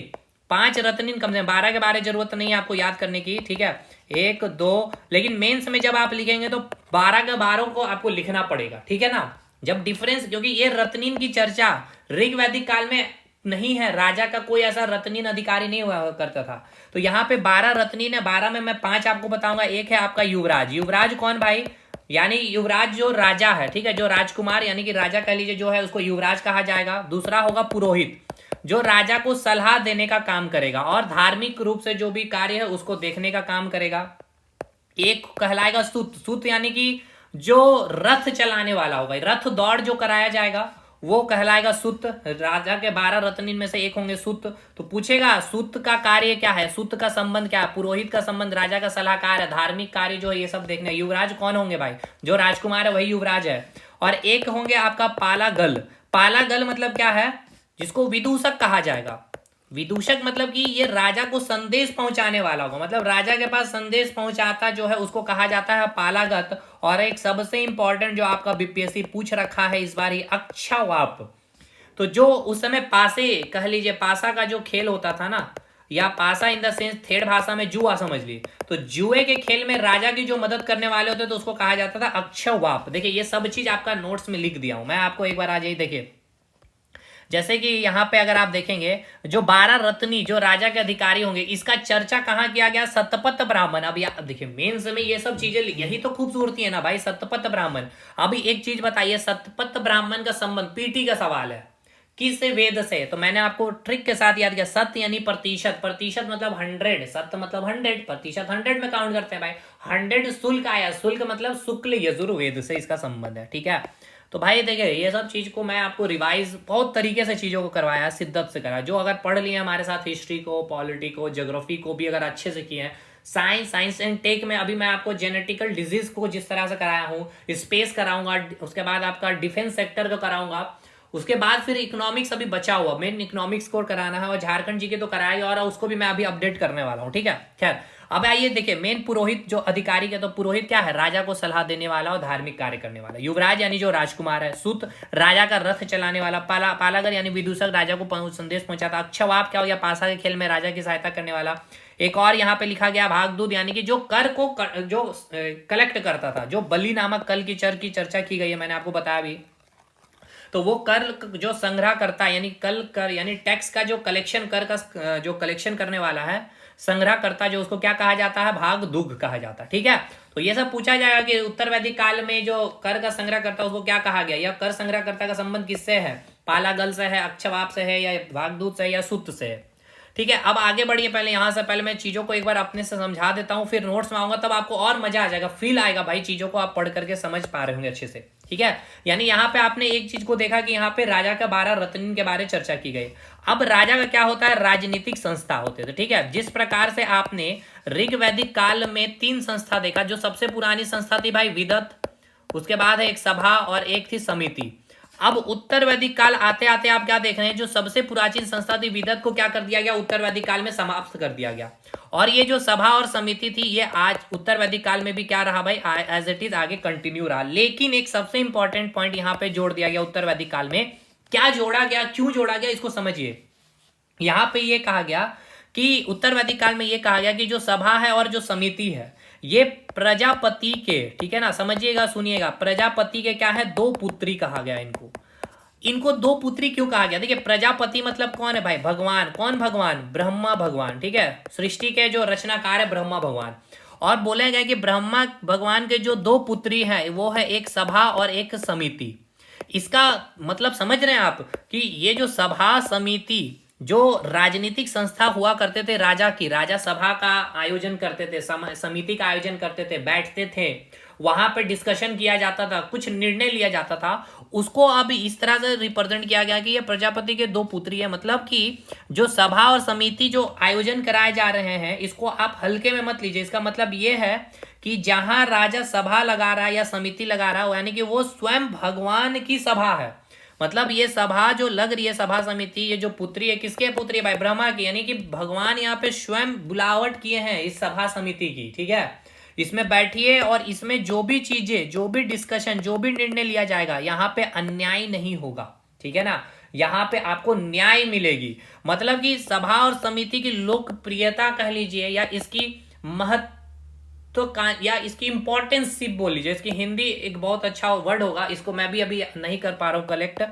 5 रत्नीन कम से कम, 12 के बारे जरूरत नहीं है आपको याद करने की, ठीक है, 1 2, लेकिन मेंस में जब आप लिखेंगे तो 12 के 12 को आपको लिखना पड़ेगा, ठीक है ना। जब डिफरेंस, क्योंकि ये रत्नीन की चर्चा ऋग वैदिक काल में नहीं है, राजा का कोई ऐसा रत्नीन अधिकारी नहीं हुआ करता था। तो यहाँ पे 12 रत्नीन है, 12 में मैं 5 आपको बताऊंगा। एक है आपका युवराज। युवराज कौन भाई, यानी युवराज जो राजा है, ठीक है, जो राजकुमार यानी कि राजा कह लीजिए जो है उसको युवराज कहा जाएगा। दूसरा होगा पुरोहित, जो राजा को सलाह देने का काम करेगा और धार्मिक रूप से जो भी कार्य है उसको देखने का काम करेगा। एक कहलाएगा सूत। सूत यानी कि जो रथ चलाने वाला होगा, रथ दौड़ जो कराया जाएगा। वो कहलाएगा सुत। राजा के 12 रत्न में से एक होंगे सुत। तो पूछेगा सुत का कार्य क्या है, सुत का संबंध क्या है, पुरोहित का संबंध, राजा का सलाहकार है, धार्मिक कार्य जो है ये सब देखना है। युवराज कौन होंगे भाई, जो राजकुमार है वही युवराज है। और एक होंगे आपका पालागल। पालागल मतलब क्या है, जिसको विदूषक कहा जाएगा। विदूषक मतलब कि ये राजा को संदेश पहुंचाने वाला होगा, मतलब राजा के पास संदेश पहुंचाता जो है उसको कहा जाता है पालागत। और एक सबसे इंपॉर्टेंट जो आपका बीपीएससी पूछ रखा है इस बार ही, अक्षवाप। तो जो उस समय पासे कह लीजिए, पासा का जो खेल होता था ना, या पासा इन द सेंस थेड़ भाषा में जुआ समझ ली, तो जुए के खेल में राजा की जो मदद करने वाले होते तो उसको कहा जाता था अक्षवाप। देखिए ये सब चीज आपका नोट्स में लिख दिया हूं मैं आपको, एक बार आ जाइए देखिए। जैसे कि यहाँ पे अगर आप देखेंगे, जो 12 रत्नी जो राजा के अधिकारी होंगे, इसका चर्चा कहाँ किया गया, सतपथ ब्राह्मण। अब देखिए मेंस में ये सब चीजें, यही तो खूबसूरती है ना भाई, सतपथ ब्राह्मण। अभी एक चीज बताइए, सतपथ ब्राह्मण का संबंध, पीटी का सवाल है, किस वेद से। तो मैंने आपको ट्रिक के साथ याद किया, सत्य यानी प्रतिशत, प्रतिशत मतलब 100, सत्य मतलब 100, प्रतिशत 100 में काउंट करते हैं भाई। 100 शुल्क आया, शुल्क मतलब शुक्ल यजुर्वेद से इसका संबंध है, ठीक है। तो भाई देखिए ये सब चीज को मैं आपको रिवाइज बहुत तरीके से चीजों को करवाया, शिद्दत से कराया। जो अगर पढ़ लिए हमारे साथ हिस्ट्री को, पॉलिटी को, ज्योग्राफी को भी अगर अच्छे से किए हैं, साइंस एंड टेक में अभी मैं आपको जेनेटिकल डिजीज को जिस तरह से कराया हूँ, स्पेस कराऊंगा, उसके बाद आपका डिफेंस सेक्टर को कराऊंगा, उसके बाद फिर इकोनॉमिक्स अभी बचा हुआ, मेन इकोनॉमिक्स को कराना है, और झारखंड जी के तो कराया और उसको भी मैं अभी अपडेट करने वाला हूँ, ठीक है। खैर अब आइए देखिए, मेन पुरोहित जो अधिकारी के, तो पुरोहित क्या है, राजा को सलाह देने वाला और धार्मिक कार्य करने वाला। युवराज यानी जो राजकुमार है। सुत राजा का रथ चलाने वाला। पालागर यानी विदूषक, राजा को संदेश पहुंचाता। अक्षवाप क्या हो गया, पासा के खेल में राजा की सहायता करने वाला। एक और यहाँ पे लिखा गया भागदूत, यानी कि जो कर को जो कलेक्ट करता था, जो बलि नामक कल की चर की चर्चा की गई है, मैंने आपको बताया भी। तो वो कर जो संग्रह करता है, यानी कल कर यानी टैक्स का जो कलेक्शन, कर का जो कलेक्शन करने वाला है, संग्रह करता, जो उसको क्या कहा जाता है, भाग दुग कहा जाता है, ठीक है। तो ये सब पूछा जाएगा कि उत्तर वैदिक काल में जो कर का संग्रह करता उसको क्या कहा गया, या कर संग्रह करता का संबंध किससे है, पालागल से है, अक्षवाप से है, या भागदूत से है, या सुत से है, ठीक है। अब आगे बढ़िए, पहले यहां से पहले मैं चीजों को एक बार अपने से समझा देता हूं, फिर नोट्स में आऊंगा, तब आपको और मजा आ जाएगा, फील आएगा भाई, चीजों को आप पढ़ करके समझ पा रहे होंगे अच्छे से, ठीक है। यानी यहाँ पे आपने एक चीज को देखा कि यहाँ पे राजा का 12 रत्न के बारे में चर्चा की गई। अब राजा का क्या होता है, राजनीतिक संस्था होते थे, ठीक है। जिस प्रकार से आपने ऋग वैदिक काल में 3 संस्था देखा, जो सबसे पुरानी संस्था थी भाई विदत, उसके बाद है एक सभा और एक थी समिति। अब उत्तर वैदिक काल आते आते आप क्या देख रहे हैं, जो सबसे पुरातन संस्था थी विदत को क्या कर दिया गया, उत्तर वैदिक काल में समाप्त कर दिया गया। और ये जो सभा और समिति थी, ये आज उत्तर वैदिक काल में भी क्या रहा भाई, एज इट इज आगे कंटिन्यू रहा। लेकिन एक सबसे इंपॉर्टेंट पॉइंट यहाँ पे जोड़ दिया गया उत्तर वैदिक काल में, क्या जोड़ा गया, क्यों जोड़ा गया, इसको समझिए। यहाँ पे ये कहा गया कि उत्तर वैदिक काल में ये कहा गया कि जो सभा है और जो समिति है, ये प्रजापति के, ठीक है ना, समझिएगा सुनिएगा, प्रजापति के क्या है, 2 पुत्री कहा गया इनको। इनको 2 पुत्री क्यों कहा गया, देखिए प्रजापति मतलब कौन है भाई, भगवान। कौन भगवान, ब्रह्मा भगवान, ठीक है। सृष्टि के जो रचनाकार है ब्रह्मा भगवान। और बोला गया कि ब्रह्मा भगवान के जो 2 पुत्री हैं, वो है एक सभा और एक समिति। इसका मतलब समझ रहे हैं आप कि ये जो सभा समिति, जो राजनीतिक संस्था हुआ करते थे राजा की, राजा सभा का आयोजन करते थे, समिति का आयोजन करते थे, बैठते थे, वहां पे डिस्कशन किया जाता था, कुछ निर्णय लिया जाता था, उसको अब इस तरह से रिप्रेजेंट किया गया कि ये प्रजापति के 2 पुत्री है। मतलब कि जो सभा और समिति जो आयोजन कराए जा रहे हैं, इसको आप हल्के में मत लीजिए। इसका मतलब ये है कि जहां राजा सभा लगा रहा है या समिति लगा रहा है, यानी कि वो स्वयं भगवान की सभा है। मतलब ये सभा जो लग रही है, सभा समिति, ये जो पुत्री है, किसके पुत्री है भाई, ब्रह्मा की। यानी कि भगवान यहाँ पे स्वयं बुलावट किए हैं इस सभा समिति की, ठीक है। इसमें बैठिए और इसमें जो भी चीजें, जो भी डिस्कशन, जो भी निर्णय लिया जाएगा, यहाँ पे अन्याय नहीं होगा, ठीक है ना, यहाँ पे आपको न्याय मिलेगी। मतलब कि सभा और समिति की लोकप्रियता कह लीजिए, या इसकी महत्व या इसकी इंपॉर्टेंस सिर्फ बोल लीजिए, इसकी हिंदी एक बहुत अच्छा वर्ड होगा, इसको मैं भी अभी नहीं कर पा रहा हूँ कलेक्ट।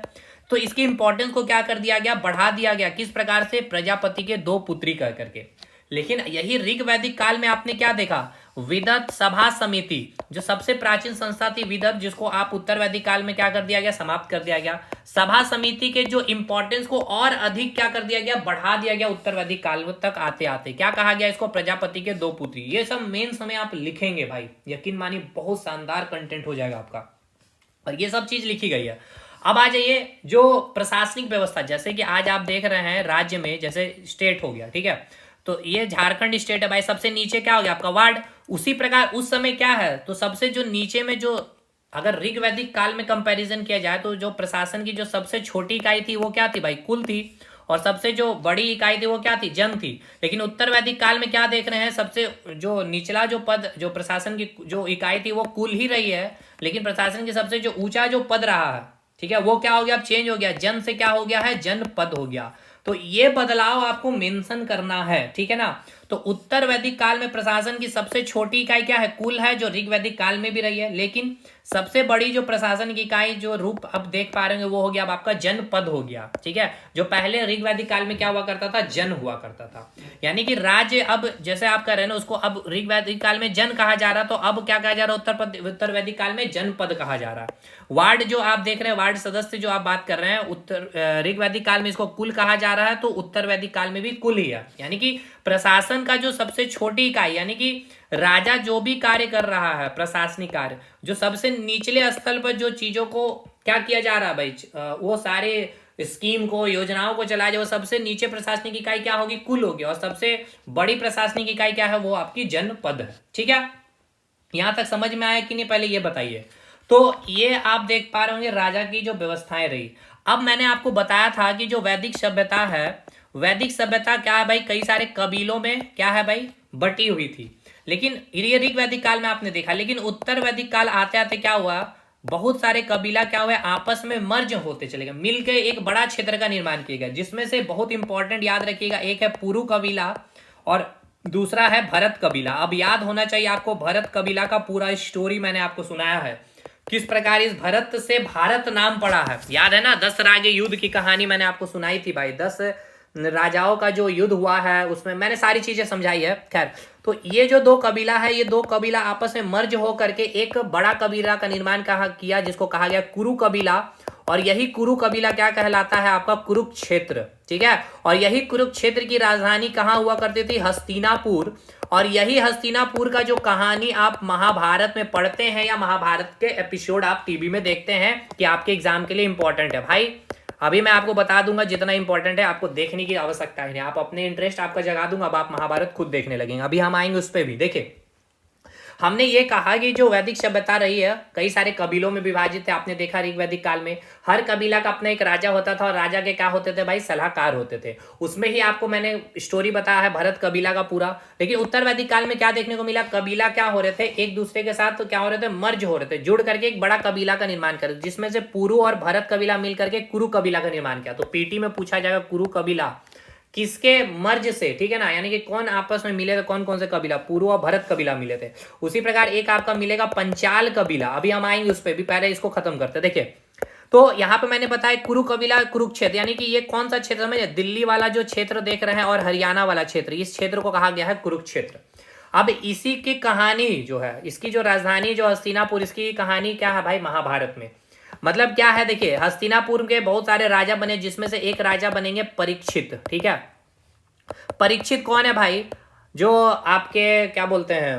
तो इसकी इंपॉर्टेंस को क्या कर दिया गया, बढ़ा दिया गया। किस प्रकार से, प्रजापति के 2 पुत्री कह करके। लेकिन यही ऋग वैदिक काल में आपने क्या देखा, विदत सभा समिति, जो सबसे प्राचीन संस्था थी विदत, जिसको आप उत्तर वैदिक काल में क्या कर दिया गया, समाप्त कर दिया गया। सभा समिति के जो इंपॉर्टेंस को और अधिक क्या कर दिया गया, बढ़ा दिया गया उत्तर वैदिक काल तक आते आते। क्या कहा गया इसको, प्रजापति के 2 पुत्री। ये सब मेन समय आप लिखेंगे भाई, यकीन मानिए बहुत शानदार कंटेंट हो जाएगा आपका, और ये सब चीज लिखी गई है। अब आ जाइए जो प्रशासनिक व्यवस्था, जैसे कि आज आप देख रहे हैं राज्य में, जैसे स्टेट हो गया, ठीक है, तो ये झारखंड स्टेट है भाई, सबसे नीचे क्या हो गया आपका वार्ड। उसी प्रकार उस समय क्या है, तो सबसे जो नीचे में जो, अगर ऋग वैदिक काल में कंपैरिजन किया जाए तो जो प्रशासन की जो सबसे छोटी इकाई थी वो क्या थी भाई, कुल थी। और सबसे जो बड़ी इकाई थी वो क्या थी, जन थी। लेकिन उत्तर वैदिक काल में क्या देख रहे हैं, सबसे जो निचला जो पद, जो प्रशासन की जो इकाई थी वो कुल ही रही है, लेकिन प्रशासन के सबसे जो ऊंचा जो पद रहा है, ठीक है, वो क्या हो गया, अब चेंज हो गया, जन से क्या हो गया है, जनपद हो गया। तो ये बदलाव आपको मेंशन करना है, ठीक है ना। तो उत्तर वैदिक काल में प्रशासन की सबसे छोटी इकाई क्या है, कुल है, जो ऋग वैदिक काल में भी रही है। लेकिन सबसे बड़ी जो प्रशासन की इकाई जो रूप अब देख पा रहे हैं वो हो गया अब आपका जनपद हो गया, ठीक है। जो पहले ऋग वैदिक काल में क्या हुआ करता था, जन हुआ करता था। यानी कि राज्य अब जैसे आप कह रहे हैं ना, उसको अब ऋग वैदिक काल में जन कहा जा रहा, तो अब क्या कहा जा रहा है, उत्तर वैदिक काल में जनपद कहा जा रहा है। वार्ड जो आप देख रहे हैं, वार्ड सदस्य जो आप बात कर रहे हैं, उत्तर ऋग वैदिक काल में इसको कुल कहा जा रहा है, तो उत्तर वैदिक काल में भी कुल ही है। यानी कि प्रशासन का जो सबसे छोटी इकाई, यानी कि राजा जो भी कार्य कर रहा है, प्रशासनिक कार्य, जो सबसे निचले स्तर पर जो चीजों को क्या किया जा रहा है भाई, वो सारे स्कीम को, योजनाओं को चलाया जाए, वो सबसे नीचे प्रशासनिक इकाई क्या होगी, कुल होगी। और सबसे बड़ी प्रशासनिक इकाई क्या है, वो आपकी जनपद है, ठीक है। यहां तक समझ में आया कि नहीं, पहले ये बताइए। तो ये आप देख पा रहे होंगे राजा की जो व्यवस्थाएं रही। अब मैंने आपको बताया था कि जो वैदिक सभ्यता है, वैदिक सभ्यता क्या है भाई, कई सारे कबीलों में क्या है भाई, बटी हुई थी। लेकिन ये ऋग वैदिक काल में आपने देखा, लेकिन उत्तर वैदिक काल आते आते क्या हुआ, बहुत सारे कबीला क्या हुए, आपस में मर्ज होते चले गए, मिलकर एक बड़ा क्षेत्र का निर्माण किया गया। जिसमें से बहुत इंपॉर्टेंट याद रखिएगा, एक है पुरु कबीला और दूसरा है भरत कबीला। अब याद होना चाहिए आपको, भरत कबीला का पूरा स्टोरी मैंने आपको सुनाया है, किस प्रकार इस भरत से भारत नाम पड़ा है। याद है ना, 10 राजे युद्ध की कहानी मैंने आपको सुनाई थी भाई, 10 राजाओं का जो युद्ध हुआ है उसमें मैंने सारी चीजें समझाई है। खैर, तो ये जो दो कबीला है, ये दो कबीला आपस में मर्ज हो करके एक बड़ा कबीला का निर्माण किया, जिसको कहा गया कुरु कबीला। और यही कुरु कबीला क्या कहलाता है, आपका कुरुक्षेत्र, ठीक है। और यही कुरुक्षेत्र की राजधानी कहाँ हुआ करती थी, हस्तिनापुर। और यही हस्तिनापुर का जो कहानी आप महाभारत में पढ़ते हैं, या महाभारत के एपिसोड आप टीवी में देखते हैं, कि आपके एग्जाम के लिए इंपॉर्टेंट है भाई। अभी मैं आपको बता दूंगा जितना इंपॉर्टेंट है, आपको देखने की आवश्यकता ही नहीं, आप अपने इंटरेस्ट आपका जगा दूंगा, अब आप महाभारत खुद देखने लगेंगे। अभी हम आएंगे उस पर भी। देखिए, हमने ये कहा कि जो वैदिक सभ्यता रही है, कई सारे कबीलों में विभाजित है। आपने देखा ऋग वैदिक काल में हर कबीला का अपना एक राजा होता था, और राजा के क्या होते थे भाई, सलाहकार होते थे। उसमें ही आपको मैंने स्टोरी बताया है भरत कबीला का पूरा। लेकिन उत्तर वैदिक काल में क्या देखने को मिला, कबीला क्या हो रहे थे, एक दूसरे के साथ तो क्या हो रहे थे, मर्ज हो रहे थे, जुड़ करके एक बड़ा कबीला का निर्माण कर, जिसमें से पुरु और भरत कबीला मिल करके कुरु कबीला का निर्माण किया। तो पीटी में पूछा जाएगा कुरु कबीला किसके मर्ज से, ठीक है ना, यानी कि कौन आपस में मिले थे, कौन कौन से कबीला, पुरु और भरत कबीला मिले थे। उसी प्रकार एक आपका मिलेगा पंचाल कबीला, अभी हम आएंगे उस पर भी, पहले इसको खत्म करते। देखिए, तो यहाँ पे मैंने बताया कुरु कबीला कुरुक्षेत्र, यानी कि ये कौन सा क्षेत्र में, दिल्ली वाला जो क्षेत्र देख रहे हैं और हरियाणा वाला क्षेत्र, इस क्षेत्र को कहा गया है कुरुक्षेत्र। अब इसी की कहानी जो है, इसकी जो राजधानी जो हस्तिनापुर, इसकी कहानी क्या है भाई, महाभारत में। मतलब क्या है, देखिए, हस्तिनापुर के बहुत सारे राजा बने, जिसमें से एक राजा बनेंगे परीक्षित, ठीक है। परीक्षित कौन है भाई, जो आपके क्या बोलते हैं,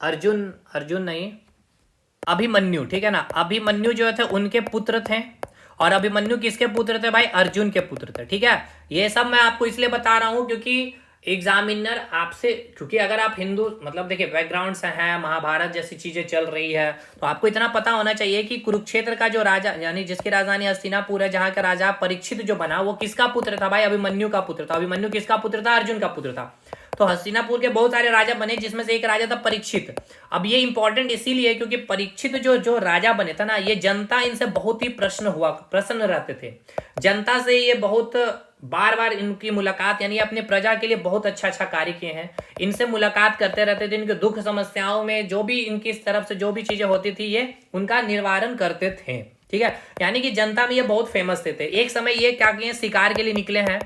अर्जुन, अर्जुन नहीं, अभिमन्यु, ठीक है ना। अभिमन्यु जो थे उनके पुत्र थे, और अभिमन्यु किसके पुत्र थे भाई, अर्जुन के पुत्र थे, ठीक है। ये सब मैं आपको इसलिए बता रहा हूं क्योंकि एग्जामिनर आपसे, क्योंकि अगर आप हिंदू, मतलब देखिए बैकग्राउंड से हैं, महाभारत जैसी चीजें चल रही है, तो आपको इतना पता होना चाहिए कि कुरुक्षेत्र का जो राजा, यानी जिसकी राजधानी हस्तिनापुर है, जहां का राजा परीक्षित जो बना, वो किसका पुत्र था भाई, अभिमन्यु का पुत्र था। अभिमन्यु किसका पुत्र था, अर्जुन का पुत्र था। तो हस्तिनापुर के बहुत सारे राजा बने, जिसमें से एक राजा था परीक्षित। अब ये इंपॉर्टेंट इसीलिए क्योंकि परीक्षित जो राजा बने था ना, ये जनता इनसे बहुत ही प्रसन्न रहते थे। जनता से ये बहुत बार बार इनकी मुलाकात, यानी अपने प्रजा के लिए बहुत अच्छा अच्छा कार्य किए हैं, इनसे मुलाकात करते रहते थे। इनके दुख समस्याओं में जो भी इनकी तरफ से जो भी चीजें होती थी, ये उनका निवारण करते थे, ठीक है। यानी कि जनता में ये बहुत फेमस थे। एक समय ये क्या किए, शिकार के लिए निकले हैं,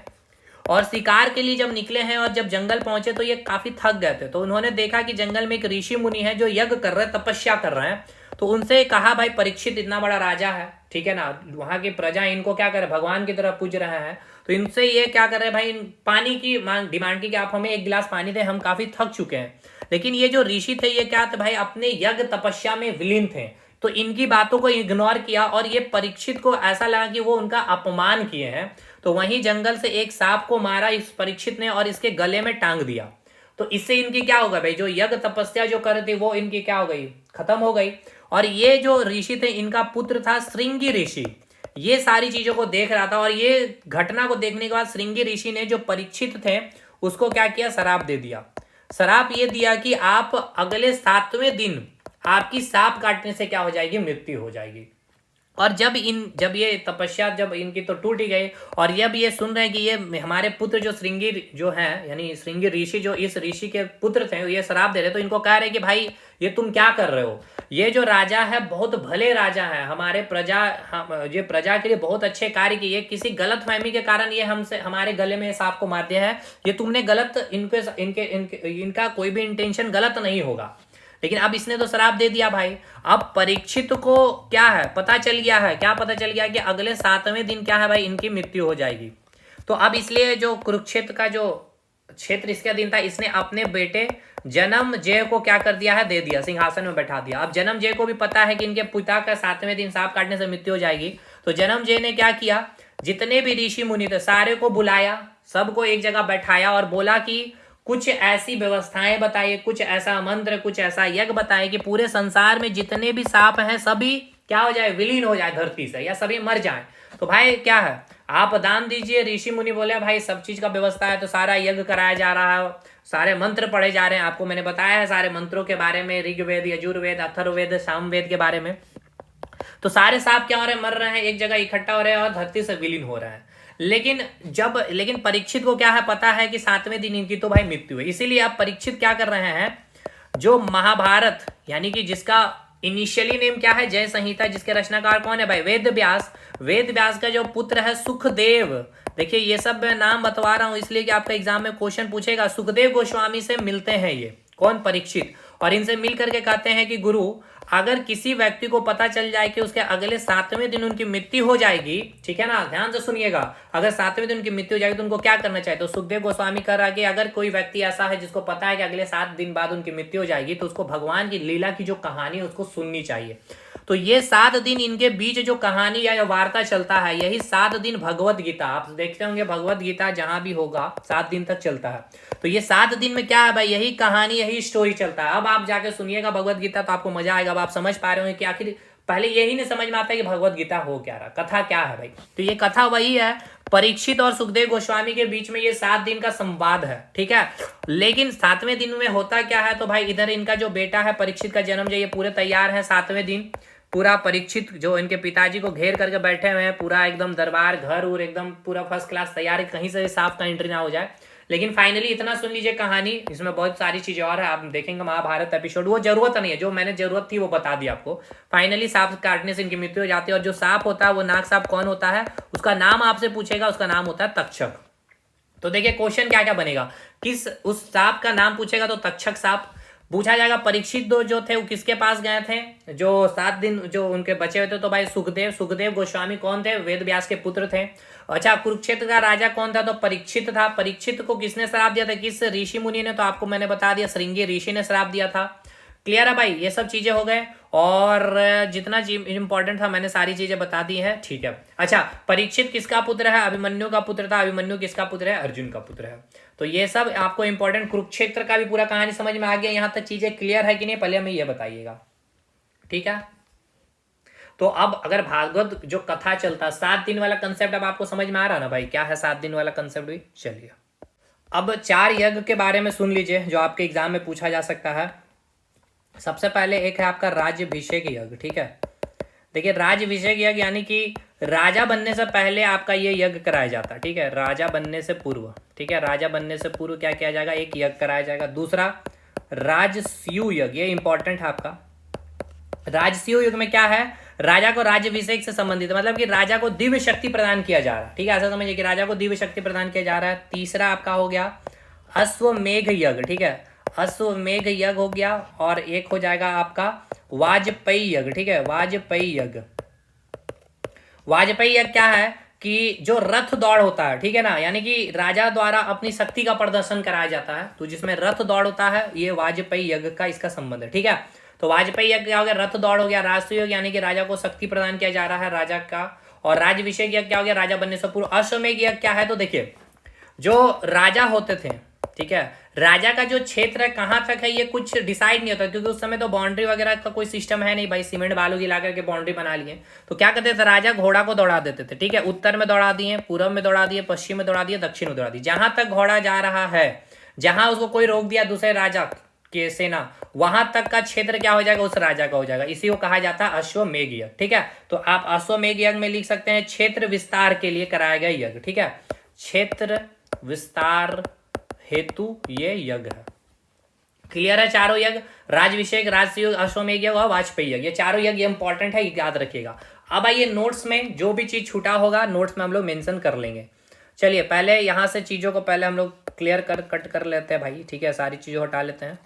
और शिकार के लिए जब निकले हैं और जब जंगल पहुंचे तो ये काफी थक गए थे। तो उन्होंने देखा कि जंगल में एक ऋषि मुनि है जो यज्ञ कर रहे हैं, तपस्या कर रहे हैं। तो उनसे कहा, भाई परीक्षित इतना बड़ा राजा है, ठीक है ना, वहां की प्रजा इनको क्या करे, भगवान की तरह पूज रहे हैं, तो इनसे ये क्या कर रहे हैं भाई, पानी की डिमांड की कि आप हमें एक गिलास पानी दें, हम काफी थक चुके हैं। लेकिन ये जो ऋषि थे, ये क्या थे भाई, अपने यज्ञ तपस्या में विलीन थे। तो इनकी बातों को इग्नोर किया और ये परीक्षित को ऐसा लगा कि वो उनका अपमान किए हैं, तो वहीं जंगल से एक सांप को मारा इस परीक्षित ने और इसके गले में टांग दिया। तो इससे इनकी क्या होगा भाई, जो यज्ञ तपस्या जो कर थी वो इनकी क्या हो गई, खत्म हो गई। और ये जो ऋषि थे इनका पुत्र था श्रृंगी ऋषि, ये सारी चीजों को देख रहा था और ये घटना को देखने के बाद श्रृंगी ऋषि ने जो परीक्षित थे उसको क्या किया, शराप दे दिया। शराप ये दिया कि आप अगले 7वें दिन आपकी सांप काटने से क्या हो जाएगी, मृत्यु हो जाएगी। और जब ये तपस्या जब इनकी तो टूट ही गई और जब ये सुन रहे हैं कि ये हमारे पुत्र जो श्रृंगी जो है यानी श्रृंगी ऋषि जो इस ऋषि के पुत्र थे ये शराप दे रहे, तो इनको कह रहे कि भाई ये तुम क्या कर रहे हो, ये जो राजा है बहुत भले राजा है, हमारे ये प्रजा के लिए बहुत अच्छे कार्य किए, किसी गलत फहमी के कारण ये हमसे हमारे गले में सांप को मार दिया है, ये तुमने गलत इनका कोई भी इंटेंशन गलत नहीं होगा। लेकिन अब इसने तो शराप दे दिया भाई। अब परीक्षित को क्या है, पता चल गया है, क्या पता चल गया कि अगले 7वें दिन क्या है भाई, इनकी मृत्यु हो जाएगी। तो अब इसलिए जो कुरुक्षेत्र का जो क्षेत्र इसका दिन था, इसने अपने बेटे जन्मजय को क्या कर दिया है, दे दिया, सिंहासन में बैठा दिया। अब जन्मजय को भी पता है कि इनके पिता का 7वें दिन सांप काटने से मृत्यु हो जाएगी, तो जन्मजय ने क्या किया, जितने भी ऋषि मुनि थे सारे को बुलाया, सबको एक जगह बैठाया और बोला कि कुछ ऐसी व्यवस्थाएं बताइए, कुछ ऐसा मंत्र, कुछ ऐसा यज्ञ बताइए कि पूरे संसार में जितने भी सांप हैं सभी क्या हो जाए, विलीन हो जाए धरती से या सभी मर जाएं। तो भाई क्या है, आप दान दीजिए। ऋषि मुनि बोले भाई सब चीज का व्यवस्था है, तो सारा यज्ञ कराया जा रहा है, सारे मंत्र पढ़े जा रहे हैं, आपको मैंने बताया है सारे मंत्रों के बारे में, ऋग्वेद, यजुर्वेद, अथर्ववेद, सामवेद के बारे में। तो सारे सांप क्या हो रहे हैं, मर रहे हैं, एक जगह इकट्ठा हो रहे हैं और धरती से विलीन हो रहे हैं। लेकिन परीक्षित को क्या है, पता है कि 7वें दिन इनकी तो भाई मृत्यु है। इसीलिए अब परीक्षित क्या कर रहे हैं, जो महाभारत यानी कि जिसका इनिशियली नेम क्या है, जय संहिता, जिसके रचनाकार कौन है भाई, वेद व्यास। वेद व्यास का जो पुत्र है सुखदेव, देखिए ये सब मैं नाम बतवा रहा हूं इसलिए कि आपका एग्जाम में क्वेश्चन पूछेगा। सुखदेव गोस्वामी से मिलते हैं ये कौन, परीक्षित, और इनसे मिल करके कहते हैं कि गुरु अगर किसी व्यक्ति को पता चल जाए कि उसके अगले 7वें दिन उनकी मृत्यु हो जाएगी, ठीक है ना, ध्यान से सुनिएगा, अगर 7वें दिन उनकी मृत्यु हो जाएगी तो उनको क्या करना चाहिए। तो सुखदेव गोस्वामी कर रहा है कि अगर कोई व्यक्ति ऐसा है जिसको पता है कि अगले 7 दिन बाद उनकी मृत्यु हो जाएगी, तो उसको भगवान की लीला की जो कहानी है उसको सुननी चाहिए। तो ये 7 दिन इनके बीच जो कहानी या जो वार्ता चलता है, यही 7 दिन भगवत गीता, आप देखते होंगे भगवत गीता जहां भी होगा 7 दिन तक चलता है। तो ये 7 दिन में क्या है भाई, यही कहानी, यही स्टोरी चलता है। अब आप जाके सुनिएगा भगवत गीता तो आपको मजा आएगा। अब आप समझ पा रहे हो कि आखिर पहले यही नहीं समझ में आता कि भगवत गीता हो क्या रहा, कथा क्या है भाई। तो ये कथा वही है, परीक्षित और सुखदेव गोस्वामी के बीच में ये 7 दिन का संवाद है, ठीक है। लेकिन 7वें दिन में होता क्या है, तो भाई इधर इनका जो बेटा है परीक्षित का जन्म, जो ये पूरे तैयार है 7वें दिन, पूरा परीक्षित जो इनके पिताजी को घेर करके बैठे हुए हैं, पूरा एकदम दरबार घर और एकदम पूरा फर्स्ट क्लास तैयार है, कहीं से सांप का एंट्री ना हो जाए। लेकिन फाइनली इतना सुन लीजिए कहानी, इसमें बहुत सारी चीजें और है, आप देखेंगे महाभारत एपिसोड, वो जरूरत नहीं है, जो मैंने जरूरत थी वो बता दी आपको। फाइनली सांप काटने से इनकी मृत्यु हो जाती है, और जो सांप होता है वो नाग सांप कौन होता है, उसका नाम आपसे पूछेगा, उसका नाम होता है तक्षक। तो देखिए क्वेश्चन क्या क्या बनेगा, किस उस सांप का नाम पूछेगा तो तक्षक सांप पूछा जाएगा। परीक्षित दो जो थे वो किसके पास गए थे, जो 7 दिन जो उनके बचे हुए थे, तो भाई सुखदेव गोस्वामी कौन थे, वेद व्यास के पुत्र थे। अच्छा, कुरुक्षेत्र का राजा कौन था, तो परीक्षित था। परीक्षित को किसने श्राप दिया था, किस ऋषि मुनि ने, तो आपको मैंने बता दिया श्रृंगी ऋषि ने श्राप दिया था। क्लियर है भाई, ये सब चीजें हो गए, और जितना इंपॉर्टेंट था मैंने सारी चीजें बता दी है, ठीक है। अच्छा, परीक्षित किसका पुत्र है, अभिमन्यु का पुत्र था। अभिमन्यु किसका पुत्र है, अर्जुन का पुत्र है। तो ये सब आपको इंपॉर्टेंट, कुरुक्षेत्र का भी पूरा कहानी समझ में आ गया, यहां तक चीजें क्लियर है कि नहीं, पहले हमें ये बताइएगा, ठीक है। तो अब अगर भागवत जो कथा चलता 7 दिन वाला कंसेप्ट अब आपको समझ में आ रहा ना भाई, क्या है 7 दिन वाला कंसेप्ट भी। चलिए अब 4 यज्ञ के बारे में सुन लीजिए जो आपके एग्जाम में पूछा जा सकता है। सबसे पहले एक है आपका राज्यभिषेक यज्ञ, ठीक है। देखिए राज्यभिषेक यज्ञ यानी कि राजा बनने से पहले आपका ये यज्ञ कराया जाता है, ठीक है, राजा बनने से पूर्व, ठीक है। राजा बनने से पूर्व क्या किया जाएगा, एक यज्ञ कराया जाएगा। दूसरा राजस्यु यज्ञ, ये इंपॉर्टेंट है आपका। राजस्यु यज्ञ में क्या है, राजा को राज्यभिषेक से संबंधित, मतलब कि राजा को दिव्य शक्ति प्रदान किया जा रहा है, ठीक है, ऐसा समझिए कि राजा को दिव्य शक्ति प्रदान किया जा रहा है। तीसरा आपका हो गया अश्वमेघ यज्ञ, ठीक है, अश्वमेघ यज्ञ हो गया। और एक हो जाएगा आपका वाजपेयी यज्ञ, ठीक है, वाजपेयी यज्ञ। वाजपेयी यज्ञ क्या है कि जो रथ दौड़ होता है, ठीक है ना, यानी कि राजा द्वारा अपनी शक्ति का प्रदर्शन कराया जाता है, तो जिसमें रथ दौड़ होता है, ये वाजपेयी यज्ञ का इसका संबंध है, ठीक है। तो वाजपेयी यज्ञ क्या हो गया, रथ दौड़ हो गया। राजसूय यज्ञ यानी कि राजा को शक्ति प्रदान किया जा रहा है राजा का। और राज्यभिषेक यज्ञ क्या हो गया, राजा बनने से पूर्व। अश्वमेध यज्ञ क्या है, तो देखिए जो राजा होते थे, ठीक है, राजा का जो क्षेत्र है कहाँ तक है ये कुछ डिसाइड नहीं होता, क्योंकि उस समय तो बाउंड्री वगैरह का कोई सिस्टम है नहीं भाई, सीमेंट बालू गिला करके बाउंड्री बना लिए। तो क्या करते थे, राजा घोड़ा को दौड़ा देते थे, ठीक है, उत्तर में दौड़ा दिए, पूर्व में दौड़ा दिए, पश्चिम में दौड़ा दिए, दक्षिण में दौड़ा दिए। जहां तक घोड़ा जा रहा है, जहां उसको कोई रोक दिया दूसरे राजा के सेना, वहां तक का क्षेत्र क्या हो जाएगा, उस राजा का हो जाएगा। इसी को कहा जाता है अश्वमेध यज्ञ, ठीक है। तो आप अश्वमेध यज्ञ में लिख सकते हैं क्षेत्र विस्तार के लिए कराया गया यज्ञ, ठीक है, क्षेत्र विस्तार हेतु ये यज्ञ है। क्लियर है चारों यज्ञ, राजभिषेक, राजसूय, अश्वमेध यज्ञ और वाजपेयी यज्ञ, ये चारों यज्ञ इंपॉर्टेंट है, याद रखिएगा। अब आइए नोट्स में जो भी चीज छूटा होगा नोट्स में हम लोग मेंशन कर लेंगे। चलिए पहले यहां से चीजों को पहले हम लोग क्लियर कट कर लेते हैं भाई, ठीक है, सारी चीजों हटा लेते हैं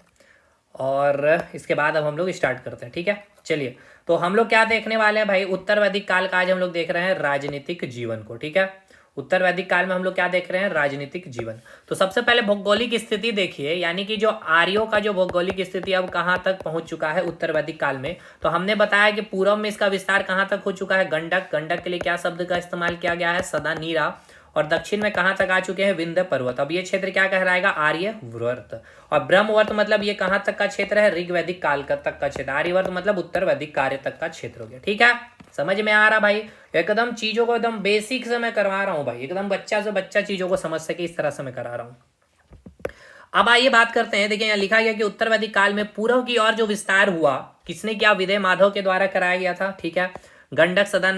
और इसके बाद अब हम लोग स्टार्ट करते हैं, ठीक है। चलिए तो हम लोग क्या देखने वाले हैं भाई, उत्तर वैदिक काल का आज हम लोग देख रहे हैं राजनीतिक जीवन को, ठीक है। उत्तर वैदिक काल में हम लोग क्या देख रहे हैं, राजनीतिक जीवन। तो सबसे पहले भौगोलिक स्थिति देखिए, यानी कि जो आर्यों का जो भौगोलिक स्थिति अब कहाँ तक पहुंच चुका है उत्तर वैदिक काल में। तो हमने बताया कि पूर्व में इसका विस्तार कहाँ तक हो चुका है, गंडक, गंडक के लिए क्या शब्द का इस्तेमाल किया गया है, सदा नीरा। और दक्षिण में कहाँ तक आ चुके हैं, विंध्य पर्वत। अब ये क्षेत्र क्या कहलाएगा, आर्यवर्त। और ब्रह्मवर्त मतलब ये कहाँ तक का क्षेत्र है, ऋग्वैदिक काल का तक का क्षेत्र। आर्यवर्त मतलब उत्तर वैदिक कार्य तक का क्षेत्र हो गया, ठीक है। समझ में आ रहा भाई, एकदम चीजों को एकदम बेसिक से मैं करवा रहा हूं भाई, एकदम बच्चा से बच्चा चीजों को समझ सके इस तरह से मैं करा रहा हूं। अब आइए बात करते हैं, देखिए यहाँ लिखा गया कि उत्तर वैदिक काल में पूर्व की ओर जो विस्तार हुआ किसने किया, विदय माधव के द्वारा कराया गया था, ठीक है। गंडक, सदा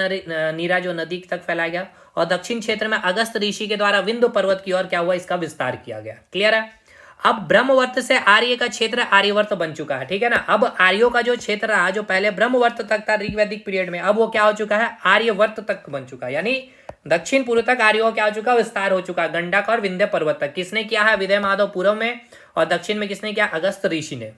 नीरा जो नदी तक फैलाया गया। और दक्षिण क्षेत्र में अगस्त ऋषि के द्वारा विंध्य पर्वत की ओर क्या हुआ, इसका विस्तार किया गया। क्लियर है। अब ब्रह्मवर्त से आर्य का क्षेत्र आर्यवर्त बन चुका है, ठीक है ना। अब आर्यों का जो क्षेत्र रहा जो पहले ब्रह्मवर्त तक था ऋग्वैदिक पीरियड में, अब वो क्या हो चुका है, आर्यवर्त तक बन चुका है। यानी दक्षिण पूर्व तक आर्यों क्या हो चुका है, विस्तार हो चुका है, गंडक और विंध्य पर्वत तक। किसने किया है, विदय माधव पूर्व में, और दक्षिण में किसने किया, अगस्त ऋषि ने।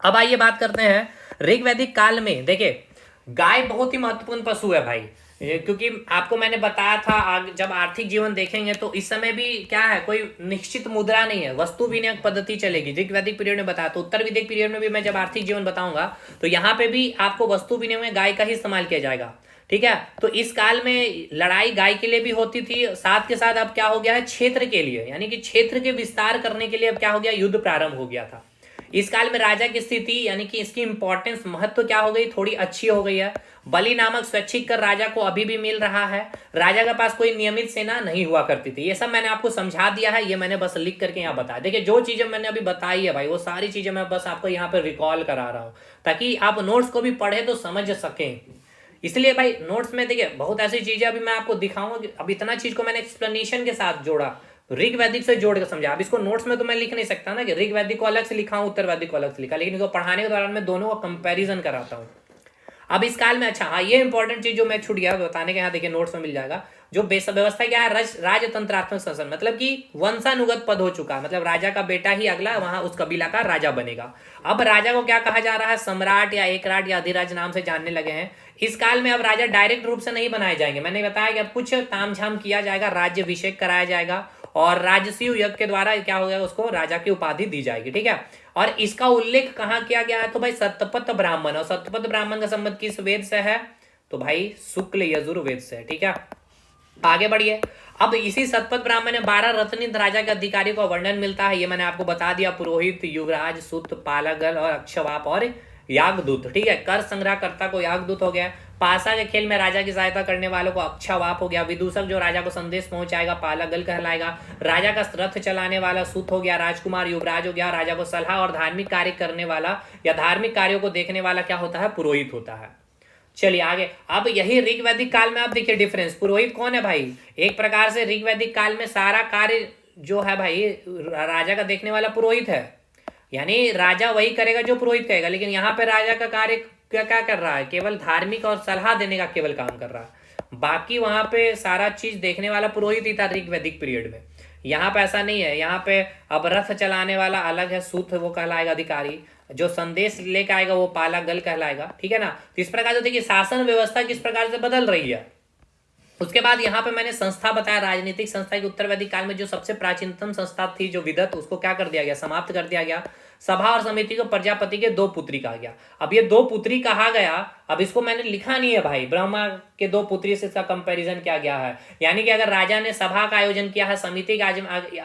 अब आइए बात करते हैं ऋग्वैदिक काल में। देखिए गाय बहुत ही महत्वपूर्ण पशु है भाई, क्योंकि आपको मैंने बताया था जब आर्थिक जीवन देखेंगे तो इस समय भी क्या है, कोई निश्चित मुद्रा नहीं है, वस्तु विनिमय पद्धति चलेगी। ऋग्वैदिक पीरियड में बताया, तो उत्तर वैदिक पीरियड में भी मैं जब आर्थिक जीवन बताऊंगा तो यहाँ पे भी आपको वस्तु विनिमय में गाय का ही इस्तेमाल किया जाएगा, ठीक है। तो इस काल में लड़ाई गाय के लिए भी होती थी, साथ के साथ अब क्या हो गया है, क्षेत्र के लिए, यानी कि क्षेत्र के विस्तार करने के लिए अब क्या हो गया, युद्ध प्रारंभ हो गया था। इस काल में राजा की स्थिति यानी कि इसकी इंपॉर्टेंस, महत्व क्या हो गई, थोड़ी अच्छी हो गई है। बलि नामक स्वैच्छिक कर राजा को अभी भी मिल रहा है। राजा के पास कोई नियमित सेना नहीं हुआ करती थी। ये सब मैंने आपको समझा दिया है, ये मैंने बस लिख करके यहाँ बताया। देखिए जो चीजें मैंने अभी बताई है भाई, वो सारी चीजें मैं बस आपको यहाँ पे रिकॉल करा रहा हूँ, ताकि आप नोट्स को भी पढ़े तो समझ सकें। इसलिए भाई नोट्स में देखिए बहुत ऐसी चीजें अभी मैं आपको दिखाऊंगा, अब इतना चीज को मैंने एक्सप्लेनेशन के साथ जोड़ा, ऋग्वैदिक से जोड़ कर समझा। अब इसको नोट्स में तो मैं लिख नहीं सकता ना कि ऋग्वैदिक को अलग से लिखा हूं, उत्तर वैदिक को अलग से लिखा, लेकिन इसको पढ़ाने के दौरान मैं दोनों का कंपैरिजन कराता हूं। अब इस काल में, अच्छा हाँ, ये इंपॉर्टेंट चीज जो मैं छूट गया बताने के, यहाँ देखिए नोट्स में मिल जाएगा। जो व्यवस्था क्या है, राजतंत्रात्मक शासन, मतलब कि वंशानुगत पद हो चुका है, मतलब राजा का बेटा ही अगला वहां उस कबीला का राजा बनेगा। अब राजा को क्या कहा जा रहा है, सम्राट या एकराट या अधिराज नाम से जानने लगे हैं। इस काल में अब राजा डायरेक्ट रूप से नहीं बनाए जाएंगे, मैंने बताया कि अब कुछ तामझाम किया जाएगा, राज्यभिषेक कराया जाएगा और राजसूय यज्ञ के द्वारा क्या हो गया, उसको राजा की उपाधि दी जाएगी, ठीक है। और इसका उल्लेख कहाँ किया गया है, तो भाई सतपथ ब्राह्मण, और सतपथ ब्राह्मण का संबंध किस वेद से है, तो भाई शुक्ल यजुर्वेद से, ठीक है। आगे बढ़िए। अब इसी सतपथ ब्राह्मण में 12 रत्नित राजा के अधिकारी का वर्णन मिलता है, ये मैंने आपको बता दिया, पुरोहित, युवराज, सूत, पालागल और अक्षवाप और यागदूत, ठीक है। कर संग्रहकर्ता को यागदूत हो गया। पासा के खेल में राजा की सहायता करने वालों को अक्षवाप हो गया। विदूषक जो राजा को संदेश पहुंचाएगा पालागल कहलाएगा। राजा का रथ चलाने वाला सूत हो गया। राजकुमार युवराज हो गया। राजा को सलाह और धार्मिक कार्य करने वाला या धार्मिक कार्यों को देखने वाला क्या होता है, पुरोहित होता है। चलिए आगे। अब यही ऋग्वैदिक काल में आप देखिए डिफरेंस, पुरोहित कौन है भाई, एक प्रकार से ऋग्वैदिक काल में सारा कार्य जो है भाई राजा का देखने वाला पुरोहित है, यानी राजा वही करेगा जो पुरोहित कहेगा। लेकिन यहाँ पे राजा का कार्य क्या क्या कर रहा है, केवल धार्मिक और सलाह देने का केवल काम कर रहा है, बाकी वहां पे सारा चीज देखने वाला पुरोहित ही था ऋग्वैदिक पीरियड में। यहाँ पे ऐसा नहीं है, यहाँ पे अब रथ चलाने वाला अलग है, सूत वो कहलाएगा अधिकारी, जो संदेश लेकर आएगा वो पालागल कहलाएगा, ठीक है ना। तो इस प्रकार से देखिए शासन व्यवस्था किस प्रकार से बदल रही है। उसके बाद यहाँ पे मैंने संस्था बताया, राजनीतिक संस्था की उत्तर वैदिक काल में जो सबसे प्राचीनतम संस्था थी जो विदत, उसको क्या कर दिया गया, समाप्त कर दिया गया। सभा और समिति को प्रजापति के 2 पुत्री कहा गया। अब ये 2 पुत्री कहा गया, अब इसको मैंने लिखा नहीं है भाई, ब्रह्मा के 2 पुत्री से इसका कंपैरिजन किया गया है। यानी कि अगर राजा ने सभा का आयोजन किया है, समिति का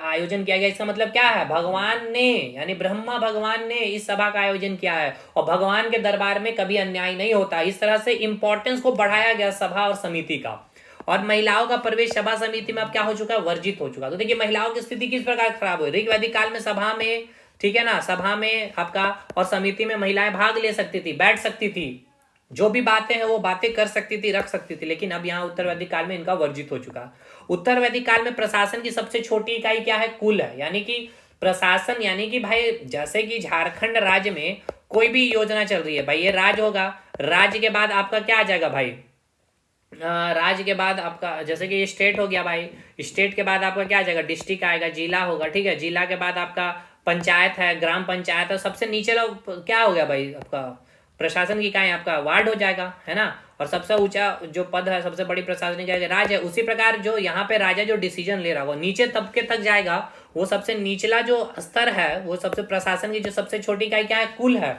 आयोजन किया गया, इसका मतलब क्या है, भगवान ने यानी ब्रह्मा भगवान ने इस सभा का आयोजन किया है। और भगवान के दरबार में कभी अन्याय नहीं होता। इस तरह से इंपॉर्टेंस को बढ़ाया गया सभा और समिति का। और महिलाओं का प्रवेश सभा समिति में अब क्या हो चुका है, वर्जित हो चुका। तो देखिए महिलाओं की स्थिति किस प्रकार खराब हुई। ऋग वैदिक काल में सभा में, ठीक है ना, सभा में आपका और समिति में महिलाएं भाग ले सकती थी, बैठ सकती थी, जो भी बातें हैं वो बातें कर सकती थी, रख सकती थी। लेकिन अब यहाँ उत्तर वैदिक काल में इनका वर्जित हो चुका। उत्तर वैदिक काल में प्रशासन की सबसे छोटी इकाई क्या है, कुल है। यानी कि प्रशासन, यानी कि भाई जैसे कि झारखंड राज्य में कोई भी योजना चल रही है भाई, ये राज्य होगा, राज्य के बाद आपका क्या आ जाएगा भाई, राज्य के बाद आपका जैसे कि ये स्टेट हो गया भाई, स्टेट के बाद आपका क्या आ जाएगा, डिस्ट्रिक्ट आएगा, जिला होगा, ठीक है, जिला के बाद आपका पंचायत है, ग्राम पंचायत है, सबसे नीचे क्या हो गया भाई आपका प्रशासन की इकाई आपका वार्ड हो जाएगा, है ना। और सबसे ऊंचा जो पद है, सबसे बड़ी प्रशासनिक इकाई राज्य है। उसी प्रकार जो यहाँ पे राजा जो डिसीजन ले रहा है वो नीचे तबके तक जाएगा, वो सबसे निचला जो स्तर है, वो सबसे प्रशासन की जो सबसे छोटी इकाई क्या है, कुल है।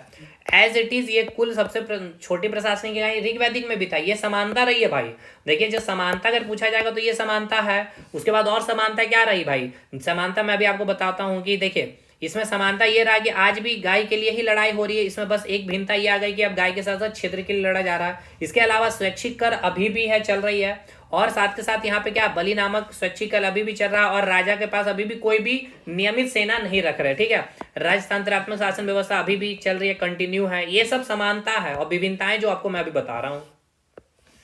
एज इट इज ये कुल सबसे छोटी प्रशासनिक इकाई ऋग वैदिक में भी था। ये समानता रही है भाई। देखिए जो समानता अगर पूछा जाएगा तो ये समानता है। उसके बाद और समानता क्या रही भाई, समानता मैं अभी आपको बताता हूँ कि देखिए इसमें समानता ये रहा कि आज भी गाय के लिए ही लड़ाई हो रही है। इसमें बस एक भिन्नता ये आ गई कि अब गाय के साथ साथ क्षेत्र के लिए लड़ा जा रहा है। इसके अलावा स्वैच्छिक कर अभी भी है, चल रही है। और साथ के साथ यहाँ पे क्या, बलि नामक स्वैच्छिक कर अभी भी चल रहा है। और राजा के पास अभी भी कोई भी नियमित सेना नहीं रख रहे, ठीक है। राजतंत्रात्मक शासन व्यवस्था अभी भी चल रही है, कंटिन्यू है। ये सब समानता है और विभिन्नताएं जो आपको मैं अभी बता रहा हूँ।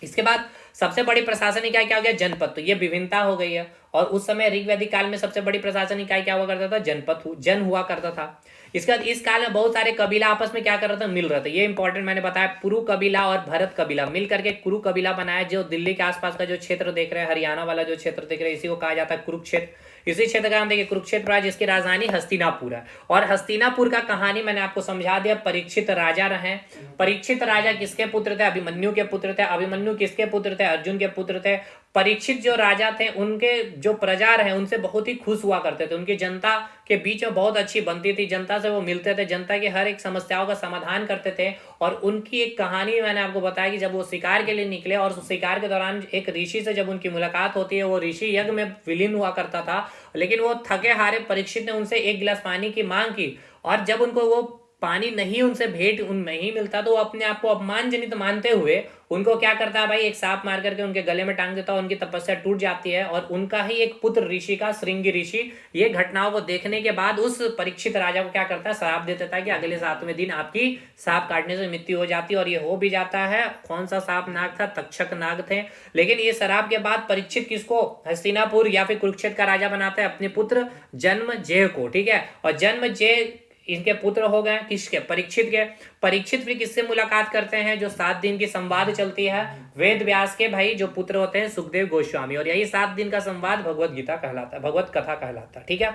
इसके बाद सबसे बड़ी प्रशासनिक इकाई क्या हो गया, जनपद। तो ये विभिन्नता हो गई है। और उस समय ऋग वैदिक काल में सबसे बड़ी प्रशासनिक इकाई क्या हुआ करता था, जनपद, जन हुआ करता था। इसके बाद इस काल में बहुत सारे कबीला आपस में क्या कर रहे थे, मिल रहे थे। ये इंपॉर्टेंट मैंने बताया, पुरु कबीला और भरत कबीला मिल करके कुरु कबीला बनाया। जो दिल्ली के आसपास का जो क्षेत्र देख रहे हैं, हरियाणा वाला जो क्षेत्र देख रहे हैं, इसी को कहा जाता है कुरुक्षेत्र। इसी क्षेत्र का नाम देखिए कुरुक्षेत्र राज्य, जिसकी राजधानी हस्तिनापुर है। और हस्तिनापुर का कहानी मैंने आपको समझा दिया। परीक्षित राजा रहे। परीक्षित राजा किसके पुत्र थे, अभिमन्यु के पुत्र थे। अभिमन्यु किसके पुत्र थे, अर्जुन के पुत्र थे। परीक्षित जो राजा थे, उनके जो प्रजा रहे उनसे बहुत ही खुश हुआ करते थे। उनकी जनता के बीच में बहुत अच्छी बनती थी, जनता से वो मिलते थे, जनता की हर एक समस्याओं का समाधान करते थे। और उनकी एक कहानी मैंने आपको बताया कि जब वो शिकार के लिए निकले और उस शिकार के दौरान एक ऋषि से जब उनकी मुलाकात होती है, वो ऋषि यज्ञ में विलीन हुआ करता था। लेकिन वो थके हारे परीक्षित ने उनसे 1 गिलास पानी की मांग की। और जब उनको वो पानी नहीं उनसे भेंट उन नहीं मिलता, तो वो अपने आप को अपमानजनित मानते हुए उनको क्या करता है भाई, एक सांप मार करके उनके गले में टांग देता है। उनकी तपस्या टूट जाती है। और उनका ही एक पुत्र ऋषि का, श्रृंगी ऋषि, ये घटनाओं को देखने के बाद उस परीक्षित राजा को क्या करता है, श्राप दे देता है कि अगले 7वें दिन आपकी सांप काटने से मृत्यु हो जाती है। और ये हो भी जाता है। कौन सा सांप नाग था, तक्षक नाग थे। लेकिन ये श्राप के बाद परीक्षित किसको, हस्तिनापुर या फिर कुरुक्षेत्र का राजा बनाता है, अपने पुत्र जन्मजेय को, ठीक है। और जन्मजेय इनके पुत्र हो गए किसके, परीक्षित के। परीक्षित भी किससे मुलाकात करते हैं, जो 7 दिन की संवाद चलती है वेद व्यास के भाई जो पुत्र होते हैं सुखदेव गोस्वामी। और यही 7 दिन का संवाद भगवत गीता कहलाता है, भगवत कथा कहलाता है, ठीक है।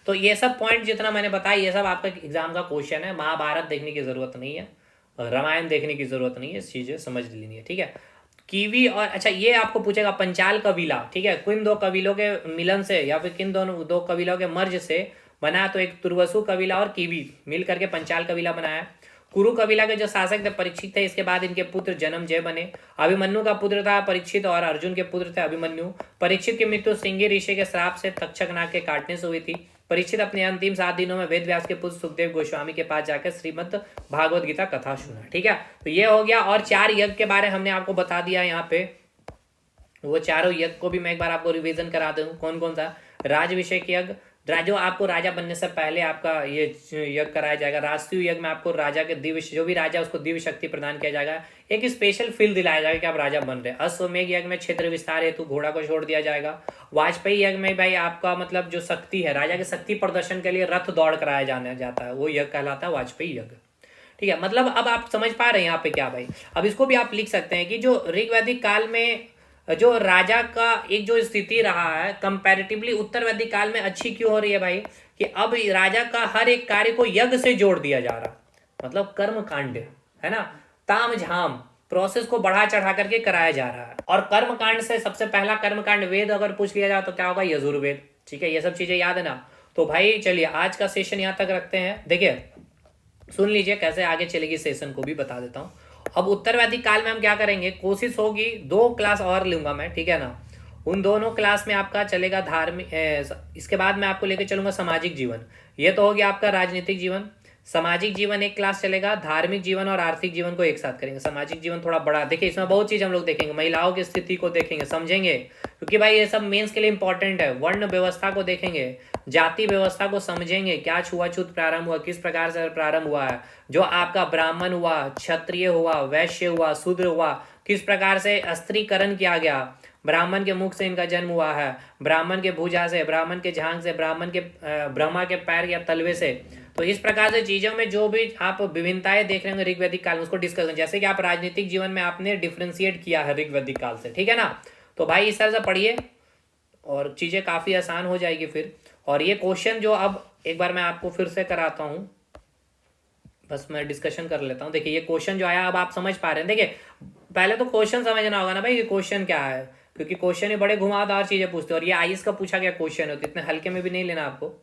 तो ये सब पॉइंट जितना मैंने बताया, ये सब आपका एग्जाम का क्वेश्चन है। महाभारत देखने की जरूरत नहीं है, रामायण देखने की जरूरत नहीं है, चीजें समझ लेनी है, ठीक है। कीवी और अच्छा ये आपको पूछेगा पंचाल कबीला, ठीक है, किन 2 कबीलों के मिलन से या फिर किन दोनों 2 कबीलों के मर्ज से बना। तो एक तुर्वसु कबीला और कीवी मिल करके पंचाल कबीला बनाया। कुरु कबीला के जो शासक थे परीक्षित थे। इसके बाद इनके पुत्र जन्मजय बने। अभिमन्यु का पुत्र था परीक्षित और अर्जुन के पुत्र थे अभिमन्यु। परीक्षित की मृत्यु श्रृंगी ऋषि के श्राप से तक्षक नाग के काटने से हुई थी। परीक्षित अपने अंतिम 7 दिनों में वेद व्यास के पुत्र सुखदेव गोस्वामी के पास जाकर श्रीमद् भागवत गीता कथा सुना, ठीक है। तो ये हो गया। और 4 यज्ञ के बारे हमने आपको बता दिया यहाँ पे। वो चारों यज्ञ को भी मैं एक बार आपको रिवीजन करा दूं। कौन कौन सा, राजभिषेक यज्ञ, जो आपको राजा बनने से पहले आपका ये यज्ञ कराया जाएगा। राष्ट्रीय यज्ञ में आपको राजा के दिव्य, जो भी राजा उसको दिव्य शक्ति प्रदान किया जाएगा। एक स्पेशल फील दिलाया जाएगा कि आप राजा बन रहे हैं। अश्वमेघ यज्ञ में क्षेत्र विस्तार हेतु घोड़ा को छोड़ दिया जाएगा। वाजपेयी यज्ञ में भाई आपका मतलब जो शक्ति है, राजा के शक्ति प्रदर्शन के लिए रथ दौड़ कराया जाने जाता है, वो यज्ञ कहलाता है वाजपेयी यज्ञ, ठीक है। मतलब अब आप समझ पा रहे हैं यहाँ पे क्या भाई। अब इसको भी आप लिख सकते हैं कि जो ऋग वैदिक काल में जो राजा का एक जो स्थिति रहा है कंपैरेटिवली उत्तर वैदिक काल में अच्छी क्यों हो रही है भाई, कि अब राजा का हर एक कार्य को यज्ञ से जोड़ दिया जा रहा, मतलब कर्म कांड है ना, ताम झाम प्रोसेस को बढ़ा चढ़ा करके कराया जा रहा है। और कर्म कांड से सबसे पहला कर्म कांड वेद अगर पूछ लिया जाए तो क्या होगा, यजुर्वेद, ठीक है। ये सब चीजें याद है ना। तो भाई चलिए आज का सेशन यहाँ तक रखते हैं। देखिए सुन लीजिए कैसे आगे चलेगी, सेशन को भी बता देता हूँ। अब उत्तरवैदिक काल में हम क्या करेंगे, कोशिश होगी 2 क्लास और लूंगा मैं, ठीक है ना। उन दोनों क्लास में आपका चलेगा धार्मिक, इसके बाद मैं आपको लेके चलूंगा सामाजिक जीवन। ये तो हो गया आपका राजनीतिक जीवन। सामाजिक जीवन एक क्लास चलेगा, धार्मिक जीवन और आर्थिक जीवन को एक साथ करेंगे। सामाजिक जीवन थोड़ा बड़ा, देखिए इसमें बहुत चीज हम लोग देखेंगे, महिलाओं की स्थिति को देखेंगे, समझेंगे, क्योंकि भाई ये सब मेंस के लिए इंपॉर्टेंट है। वर्ण व्यवस्था को देखेंगे, जाति व्यवस्था को समझेंगे, क्या छुआछूत प्रारंभ हुआ, किस प्रकार से प्रारंभ हुआ है, जो आपका ब्राह्मण हुआ, क्षत्रिय हुआ, वैश्य हुआ, शूद्र हुआ, किस प्रकार से स्त्रीकरण किया गया। ब्राह्मण के मुख से इनका जन्म हुआ है, ब्राह्मण के भुजा से, ब्राह्मण के झांग से, ब्राह्मण के ब्रह्मा के पैर या तलवे से। तो इस प्रकार से चीजों में जो भी आप विभिन्नताएं देख रहे होंगे ऋग्वैदिक काल में, उसको डिस्कस करें। जैसे कि आप राजनीतिक जीवन में आपने डिफ्रेंशिएट किया है ऋग्वैदिक काल से, ठीक है ना। तो भाई इस तरह से पढ़िए और चीजें काफी आसान हो जाएगी फिर। और ये क्वेश्चन जो अब एक बार मैं आपको फिर से कराता हूँ, बस मैं डिस्कशन कर लेता हूँ। देखिए ये क्वेश्चन जो आया अब आप समझ पा रहे हैं। देखिए पहले तो क्वेश्चन समझना होगा ना भाई, ये क्वेश्चन क्या है, क्योंकि क्वेश्चन ही बड़े घुमावदार चीजें पूछते हैं। और ये आईएएस का पूछा गया क्वेश्चन है, तो इतने हल्के में भी नहीं लेना आपको।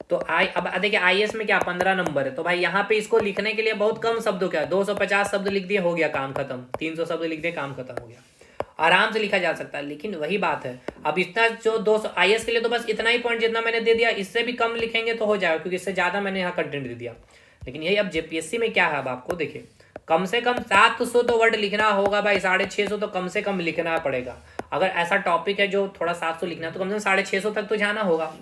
तो अब देखिए आईएएस में क्या 15 नंबर है, तो भाई यहाँ पे इसको लिखने के लिए बहुत कम शब्दों क्या, 250 शब्द लिख दिए, हो गया काम खत्म। 300 शब्द लिख दिए, काम खत्म हो गया, आराम से लिखा जा सकता है। लेकिन वही बात है, अब इतना जो 200 आईएएस के लिए तो बस इतना ही पॉइंट जितना मैंने दे दिया, इससे भी कम लिखेंगे तो हो जाएगा, क्योंकि इससे ज्यादा मैंने यहाँ कंटेंट दे दिया। लेकिन यही अब जेपीएससी में क्या है, अब आपको देखिए कम से कम 700 तो वर्ड लिखना होगा भाई, 650 तो कम से कम लिखना पड़ेगा। अगर ऐसा टॉपिक है जो थोड़ा 700 लिखना है, तो कम से कम 650 तक तो जाना होगा।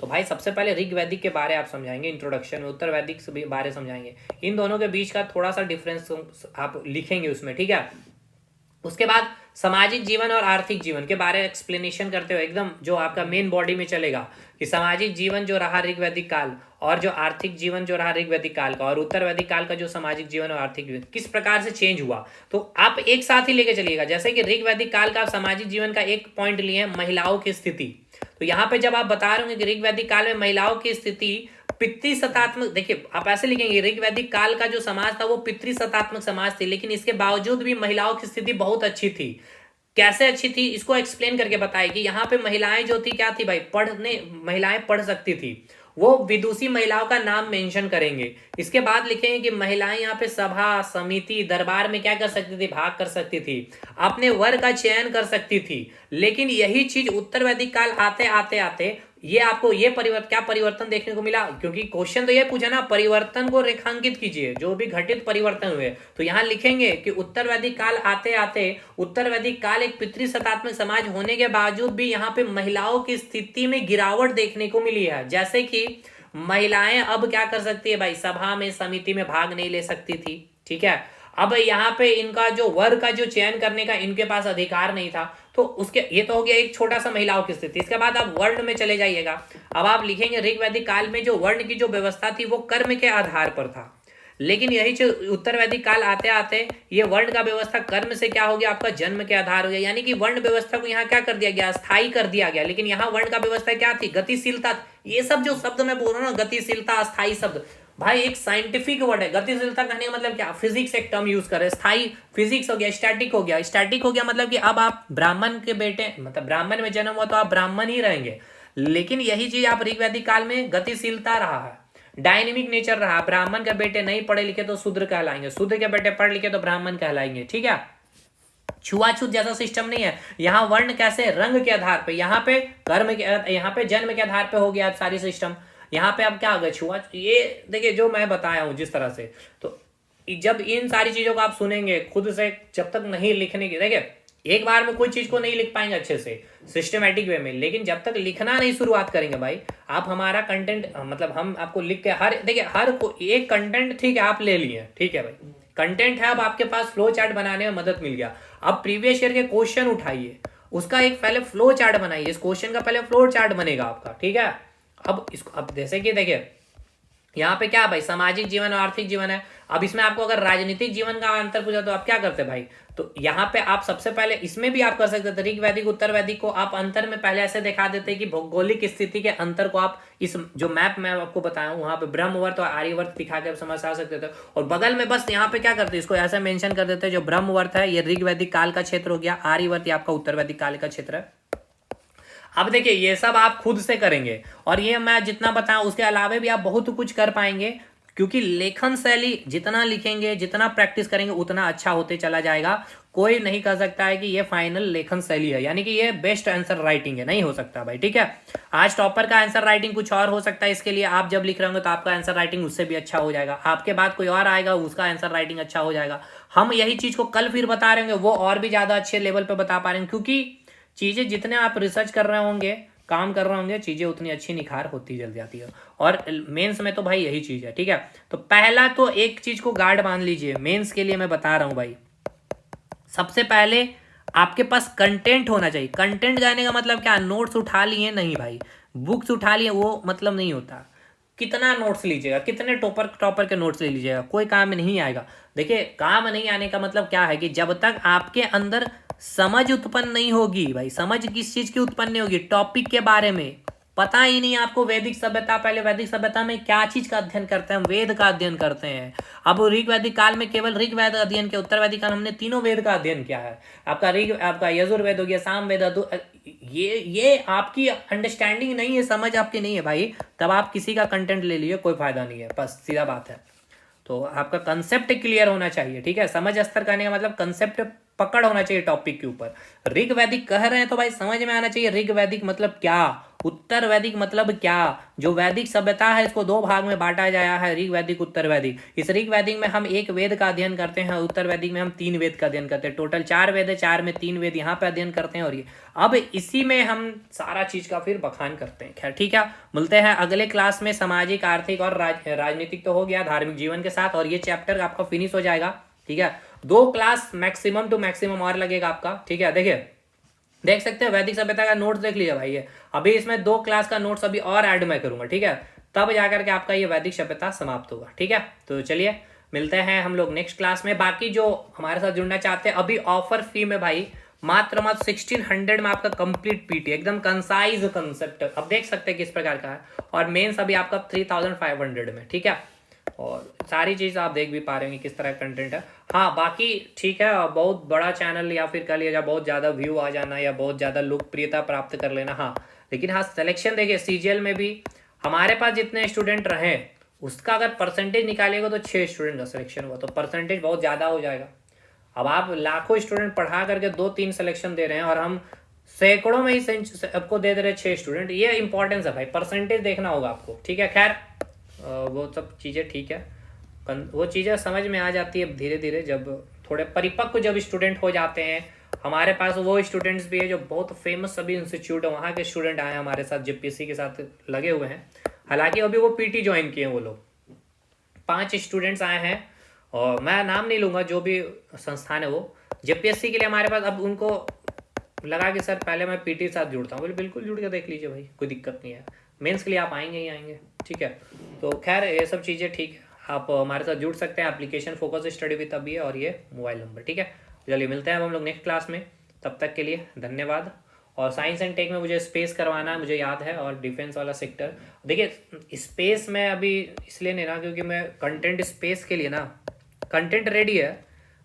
तो भाई सबसे पहले ऋग्वैदिक के बारे आप समझाएंगे इंट्रोडक्शन में, उत्तर वैदिक के बारे समझाएंगे, इन दोनों के बीच का थोड़ा सा डिफरेंस आप लिखेंगे उसमें, ठीक है। उसके बाद सामाजिक जीवन और आर्थिक जीवन के बारे में एक्सप्लेनेशन करते हुए एकदम जो आपका मेन बॉडी में चलेगा कि सामाजिक जीवन जो रहा ऋग्वैदिक काल और जो आर्थिक जीवन जो रहा ऋग्वैदिक काल का, और उत्तर वैदिक काल का जो सामाजिक जीवन और आर्थिक जीवन किस प्रकार से चेंज हुआ, तो आप एक साथ ही लेके चलिएगा। जैसे कि ऋग्वैदिक काल का सामाजिक जीवन का एक पॉइंट लिए महिलाओं की स्थिति, तो यहाँ पे जब आप बता रहे होंगे कि ऋग्वैदिक काल में महिलाओं की स्थिति पितृसत्तात्मक, देखिए आप ऐसे लिखेंगे ऋग्वैदिक काल का जो समाज था वो पितृसत्तात्मक समाज थी, लेकिन इसके बावजूद भी महिलाओं की स्थिति बहुत अच्छी थी। कैसे अच्छी थी इसको एक्सप्लेन करके बताए कि यहाँ पे महिलाएं जो थी क्या थी भाई, महिलाएं पढ़ सकती थी। वो विदुषी महिलाओं का नाम मेंशन करेंगे। इसके बाद लिखेंगे कि महिलाएं यहाँ पे सभा समिति दरबार में क्या कर सकती थी, भाग कर सकती थी, अपने वर का चयन कर सकती थी। लेकिन यही चीज उत्तर वैदिक काल आते आते आते ये आपको ये क्या परिवर्तन देखने को मिला, क्योंकि क्वेश्चन तो ये पूछा ना, परिवर्तन को रेखांकित कीजिए जो भी घटित परिवर्तन हुए। तो यहाँ लिखेंगे कि उत्तर वैदिक काल आते आते उत्तर वैदिक काल एक पितृसत्तात्मक समाज होने के बावजूद भी यहाँ पे महिलाओं की स्थिति में गिरावट देखने को मिली है। जैसे कि महिलाएं अब क्या कर सकती है भाई, सभा में समिति में भाग नहीं ले सकती थी, ठीक है। अब यहाँ पे इनका जो वर का जो चयन करने का इनके पास अधिकार नहीं था। तो उसके ये तो हो गया एक छोटा सा महिलाओं की स्थिति। इसके बाद आप वर्ण में चले जाइएगा। अब आप लिखेंगे ऋग्वैदिक काल में जो वर्ण की जो व्यवस्था थी वो कर्म के आधार पर था, लेकिन यही जो उत्तर वैदिक काल आते आते ये वर्ण का व्यवस्था कर्म से क्या हो गया, आपका जन्म के आधार हो गया। यानी कि वर्ण व्यवस्था को यहाँ क्या कर दिया गया, स्थायी कर दिया गया। लेकिन यहाँ वर्ण का व्यवस्था क्या थी, गतिशीलता। ये सब जो शब्द मैं बोल रहा हूँ ना, गतिशीलता अस्थायी शब्द, भाई एक साइंटिफिक वर्ड है। गतिशीलता कहने का मतलब क्या, फिजिक्स एक टर्म यूज कर रहे हैं। स्थायी फिजिक्स हो गया, स्टैटिक हो गया। स्टैटिक हो गया मतलब कि अब आप ब्राह्मण के बेटे, मतलब ब्राह्मण में जन्म हुआ तो आप ब्राह्मण ही रहेंगे। लेकिन यही चीज आप ऋग्वैदिक काल में गतिशीलता रहा है, डायनेमिक नेचर रहा। ब्राह्मण के बेटे नहीं पढ़े लिखे तो शूद्र कहलाएंगे, शूद्र के बेटे पढ़ लिखे तो ब्राह्मण कहलाएंगे, ठीक है। छुआछूत जैसा सिस्टम नहीं है। यहाँ वर्ण कैसे, रंग के आधार पे, यहाँ पे कर्म के, यहाँ पे जन्म के आधार पे हो गया सारी सिस्टम। यहाँ पे अब क्या हो गया, छुआ। ये देखिए जो मैं बताया हूं जिस तरह से, तो जब इन सारी चीजों को आप सुनेंगे खुद से, जब तक नहीं लिखने की, देखिए एक बार में कोई चीज को नहीं लिख पाएंगे अच्छे से सिस्टमेटिक वे में, लेकिन जब तक लिखना नहीं शुरुआत करेंगे भाई, आप हमारा कंटेंट, मतलब हम आपको लिख के देखिए हर को एक कंटेंट, ठीक है आप ले लिए, ठीक है भाई कंटेंट है, अब आपके पास फ्लो चार्ट बनाने में मदद मिल गया। अब प्रीवियस ईयर के क्वेश्चन उठाइए, उसका एक पहले फ्लो चार्ट बनाइए, इस क्वेश्चन का पहले फ्लो चार्ट बनेगा आपका, ठीक है। अब इसको, अब जैसे कि देखिए यहाँ पे क्या भाई, सामाजिक जीवन और आर्थिक जीवन है। अब इसमें आपको अगर राजनीतिक जीवन का अंतर पूछा तो आप क्या करते भाई, तो यहाँ पे आप सबसे पहले इसमें भी आप कर सकते थे, ऋग वैदिक उत्तर वैदिक को आप अंतर में पहले ऐसे दिखा देते कि भौगोलिक स्थिति के अंतर को आप इस जो मैप मैं आपको बताया हूँ वहां पे ब्रह्मवर्त और आर्यवर्त दिखा के समझ आ सकते थे। और बगल में बस यहाँ पे क्या करते, इसको ऐसा मेंशन कर देते, जो ब्रह्मवर्त है ये ऋग वैदिक काल का क्षेत्र हो गया, आर्यवर्त आपका उत्तर वैदिक काल का क्षेत्र है। अब देखिए ये सब आप खुद से करेंगे, और ये मैं जितना बताऊं उसके अलावा भी आप बहुत कुछ कर पाएंगे, क्योंकि लेखन शैली जितना लिखेंगे जितना प्रैक्टिस करेंगे उतना अच्छा होते चला जाएगा। कोई नहीं कह सकता है कि ये फाइनल लेखन शैली है, यानी कि ये बेस्ट आंसर राइटिंग है, नहीं हो सकता भाई, ठीक है। आज टॉपर का आंसर राइटिंग कुछ और हो सकता है, इसके लिए आप जब लिख रहे होंगे तो आपका आंसर राइटिंग उससे भी अच्छा हो जाएगा, आपके बाद कोई और आएगा उसका आंसर राइटिंग अच्छा हो जाएगा। हम यही चीज को कल फिर बता रहे होंगे, वो और भी ज्यादा अच्छे लेवल पे बता पा रहे हैं, क्योंकि चीजें जितने आप रिसर्च कर रहे होंगे, काम कर रहे होंगे, चीजें उतनी अच्छी निखार होती चल जाती है। और मेंस में तो भाई यही चीज है, ठीक है। तो पहला तो एक चीज को गार्ड मान लीजिए, मेंस के लिए मैं बता रहा हूं भाई, सबसे पहले आपके पास कंटेंट होना चाहिए। कंटेंट जाने का मतलब क्या, नोट्स उठा लिए नहीं भाई, बुक्स उठा लिए वो मतलब नहीं होता। कितना नोट्स लीजिएगा, कितने टॉपर टॉपर के नोट्स ले लीजिएगा, कोई काम में नहीं आएगा। देखिए काम नहीं आने का मतलब क्या है कि जब तक आपके अंदर समझ उत्पन्न नहीं होगी भाई, समझ किस चीज की उत्पन्न नहीं होगी, टॉपिक के बारे में पता ही नहीं आपको। वैदिक सभ्यता, पहले वैदिक सभ्यता में क्या चीज का अध्ययन करते हैं, हम वेद का अध्ययन करते हैं। अब ऋग वैदिक काल में केवल ऋग वेद अध्ययन किया, उत्तर वैदिक काल हमने तीनों वेद का अध्ययन किया है। आपका ऋग, आपका यजुर्वेद हो गया, सामवेद, ये आपकी अंडरस्टैंडिंग नहीं है, समझ आपकी नहीं है भाई, तब आप किसी का कंटेंट ले लीजिए, कोई फायदा नहीं है, बस सीधा बात है। तो आपका कंसेप्ट क्लियर होना चाहिए, ठीक है। समझ स्तर करने का मतलब कंसेप्ट पकड़ होना चाहिए टॉपिक के ऊपर। ऋग वैदिक कह रहे हैं तो भाई समझ में आना चाहिए ऋग वैदिक मतलब क्या, उत्तर वैदिक मतलब क्या। जो वैदिक सभ्यता है इसको दो भाग में बांटा गया है, ऋग वैदिक, उत्तर वैदिक। इस ऋग वैदिक में हम एक वेद का अध्ययन करते हैं, उत्तर वैदिक में हम 3 वेद का अध्ययन करते हैं। टोटल 4 वेद है, 4 में 3 वेद यहाँ पे अध्ययन करते हैं। और ये अब इसी में हम सारा चीज का फिर बखान करते हैं। खैर ठीक है, मिलते हैं अगले क्लास में। सामाजिक, आर्थिक और राजनीतिक तो हो गया, धार्मिक जीवन के साथ, और ये चैप्टर आपका फिनिश हो जाएगा, ठीक है। 2 क्लास मैक्सिमम टू मैक्सिमम और लगेगा आपका, ठीक है। देखिए देख सकते हैं वैदिक सभ्यता का नोट्स देख लीजिए भाई, ये अभी इसमें 2 क्लास का नोट्स अभी और ऐड मैं करूंगा, ठीक है। तब जाकर के आपका ये वैदिक सभ्यता समाप्त होगा, ठीक है। तो चलिए मिलते हैं हम लोग नेक्स्ट क्लास में। बाकी जो हमारे साथ जुड़ना चाहते हैं, अभी ऑफर फी में भाई मात्र 1600 में आपका कंप्लीट पीटी, एकदम कंसाइज कंसेप्ट, अब देख सकते हैं किस प्रकार का है। और मेंस अभी आपका 3500 में, ठीक है। और सारी चीज़ आप देख भी पा रहे होंगे किस तरह का कंटेंट है। हाँ बाकी ठीक है, बहुत बड़ा चैनल या फिर कह लिया बहुत ज़्यादा व्यू आ जाना या बहुत ज़्यादा लोकप्रियता प्राप्त कर लेना, हाँ। लेकिन हाँ सिलेक्शन देखिए, सीजीएल में भी हमारे पास जितने स्टूडेंट रहे उसका अगर परसेंटेज निकालिएगा तो 6 स्टूडेंट का सिलेक्शन हुआ, तो परसेंटेज बहुत ज़्यादा हो जाएगा। अब आप लाखों स्टूडेंट पढ़ा करके 2-3 सिलेक्शन दे रहे हैं, और हम सैकड़ों में ही आपको दे रहे 6 स्टूडेंट, ये इंपॉर्टेंस है भाई, परसेंटेज देखना होगा आपको, ठीक है। खैर वो सब चीज़ें ठीक है, वो चीज़ें समझ में आ जाती है धीरे धीरे, जब थोड़े परिपक्व जब स्टूडेंट हो जाते हैं। हमारे पास वो स्टूडेंट्स भी है जो बहुत फेमस सभी इंस्टीट्यूट है, वहाँ के स्टूडेंट आए हमारे साथ, जेपीएससी के साथ लगे हुए हैं। हालांकि अभी वो पीटी ज्वाइन किए हैं वो लोग, 5 स्टूडेंट्स आए हैं, और मैं नाम नहीं लूँगा, जो भी संस्थान है वो जेपीएससी के लिए हमारे पास। अब उनको लगा कि सर पहले मैं पीटी के साथ जुड़ता हूँ, बोले बिल्कुल जुड़ के देख लीजिए भाई, कोई दिक्कत नहीं है, मेंस के लिए आप आएंगे ही आएंगे, ठीक है। तो खैर ये सब चीज़ें ठीक है, आप हमारे साथ जुड़ सकते हैं। एप्लीकेशन फोकस स्टडी विद अभी है, और ये मोबाइल नंबर, ठीक है। चलिए मिलते हैं अब हम लोग नेक्स्ट क्लास में, तब तक के लिए धन्यवाद। और साइंस एंड टेक में मुझे स्पेस करवाना है, मुझे याद है, और डिफेंस वाला सेक्टर। देखिए स्पेस में अभी इसलिए नहीं ना, क्योंकि मैं कंटेंट स्पेस के लिए ना, कंटेंट रेडी है,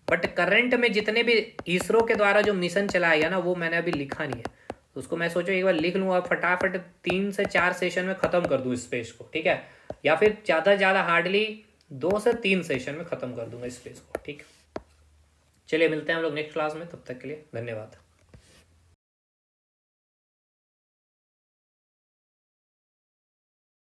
बट करंट में जितने भी इसरो के द्वारा जो मिशन चलाया गया ना, वो मैंने अभी लिखा नहीं है। तो उसको मैं सोचो एक बार लिख लूँ और फटाफट 3 से 4 सेशन में ख़त्म कर दूँ स्पेस को, ठीक है। या फिर ज़्यादा से ज़्यादा हार्डली 2 से 3 सेशन में ख़त्म कर दूंगा स्पेस को, ठीक। चलिए मिलते हैं हम लोग नेक्स्ट क्लास में, तब तक के लिए धन्यवाद।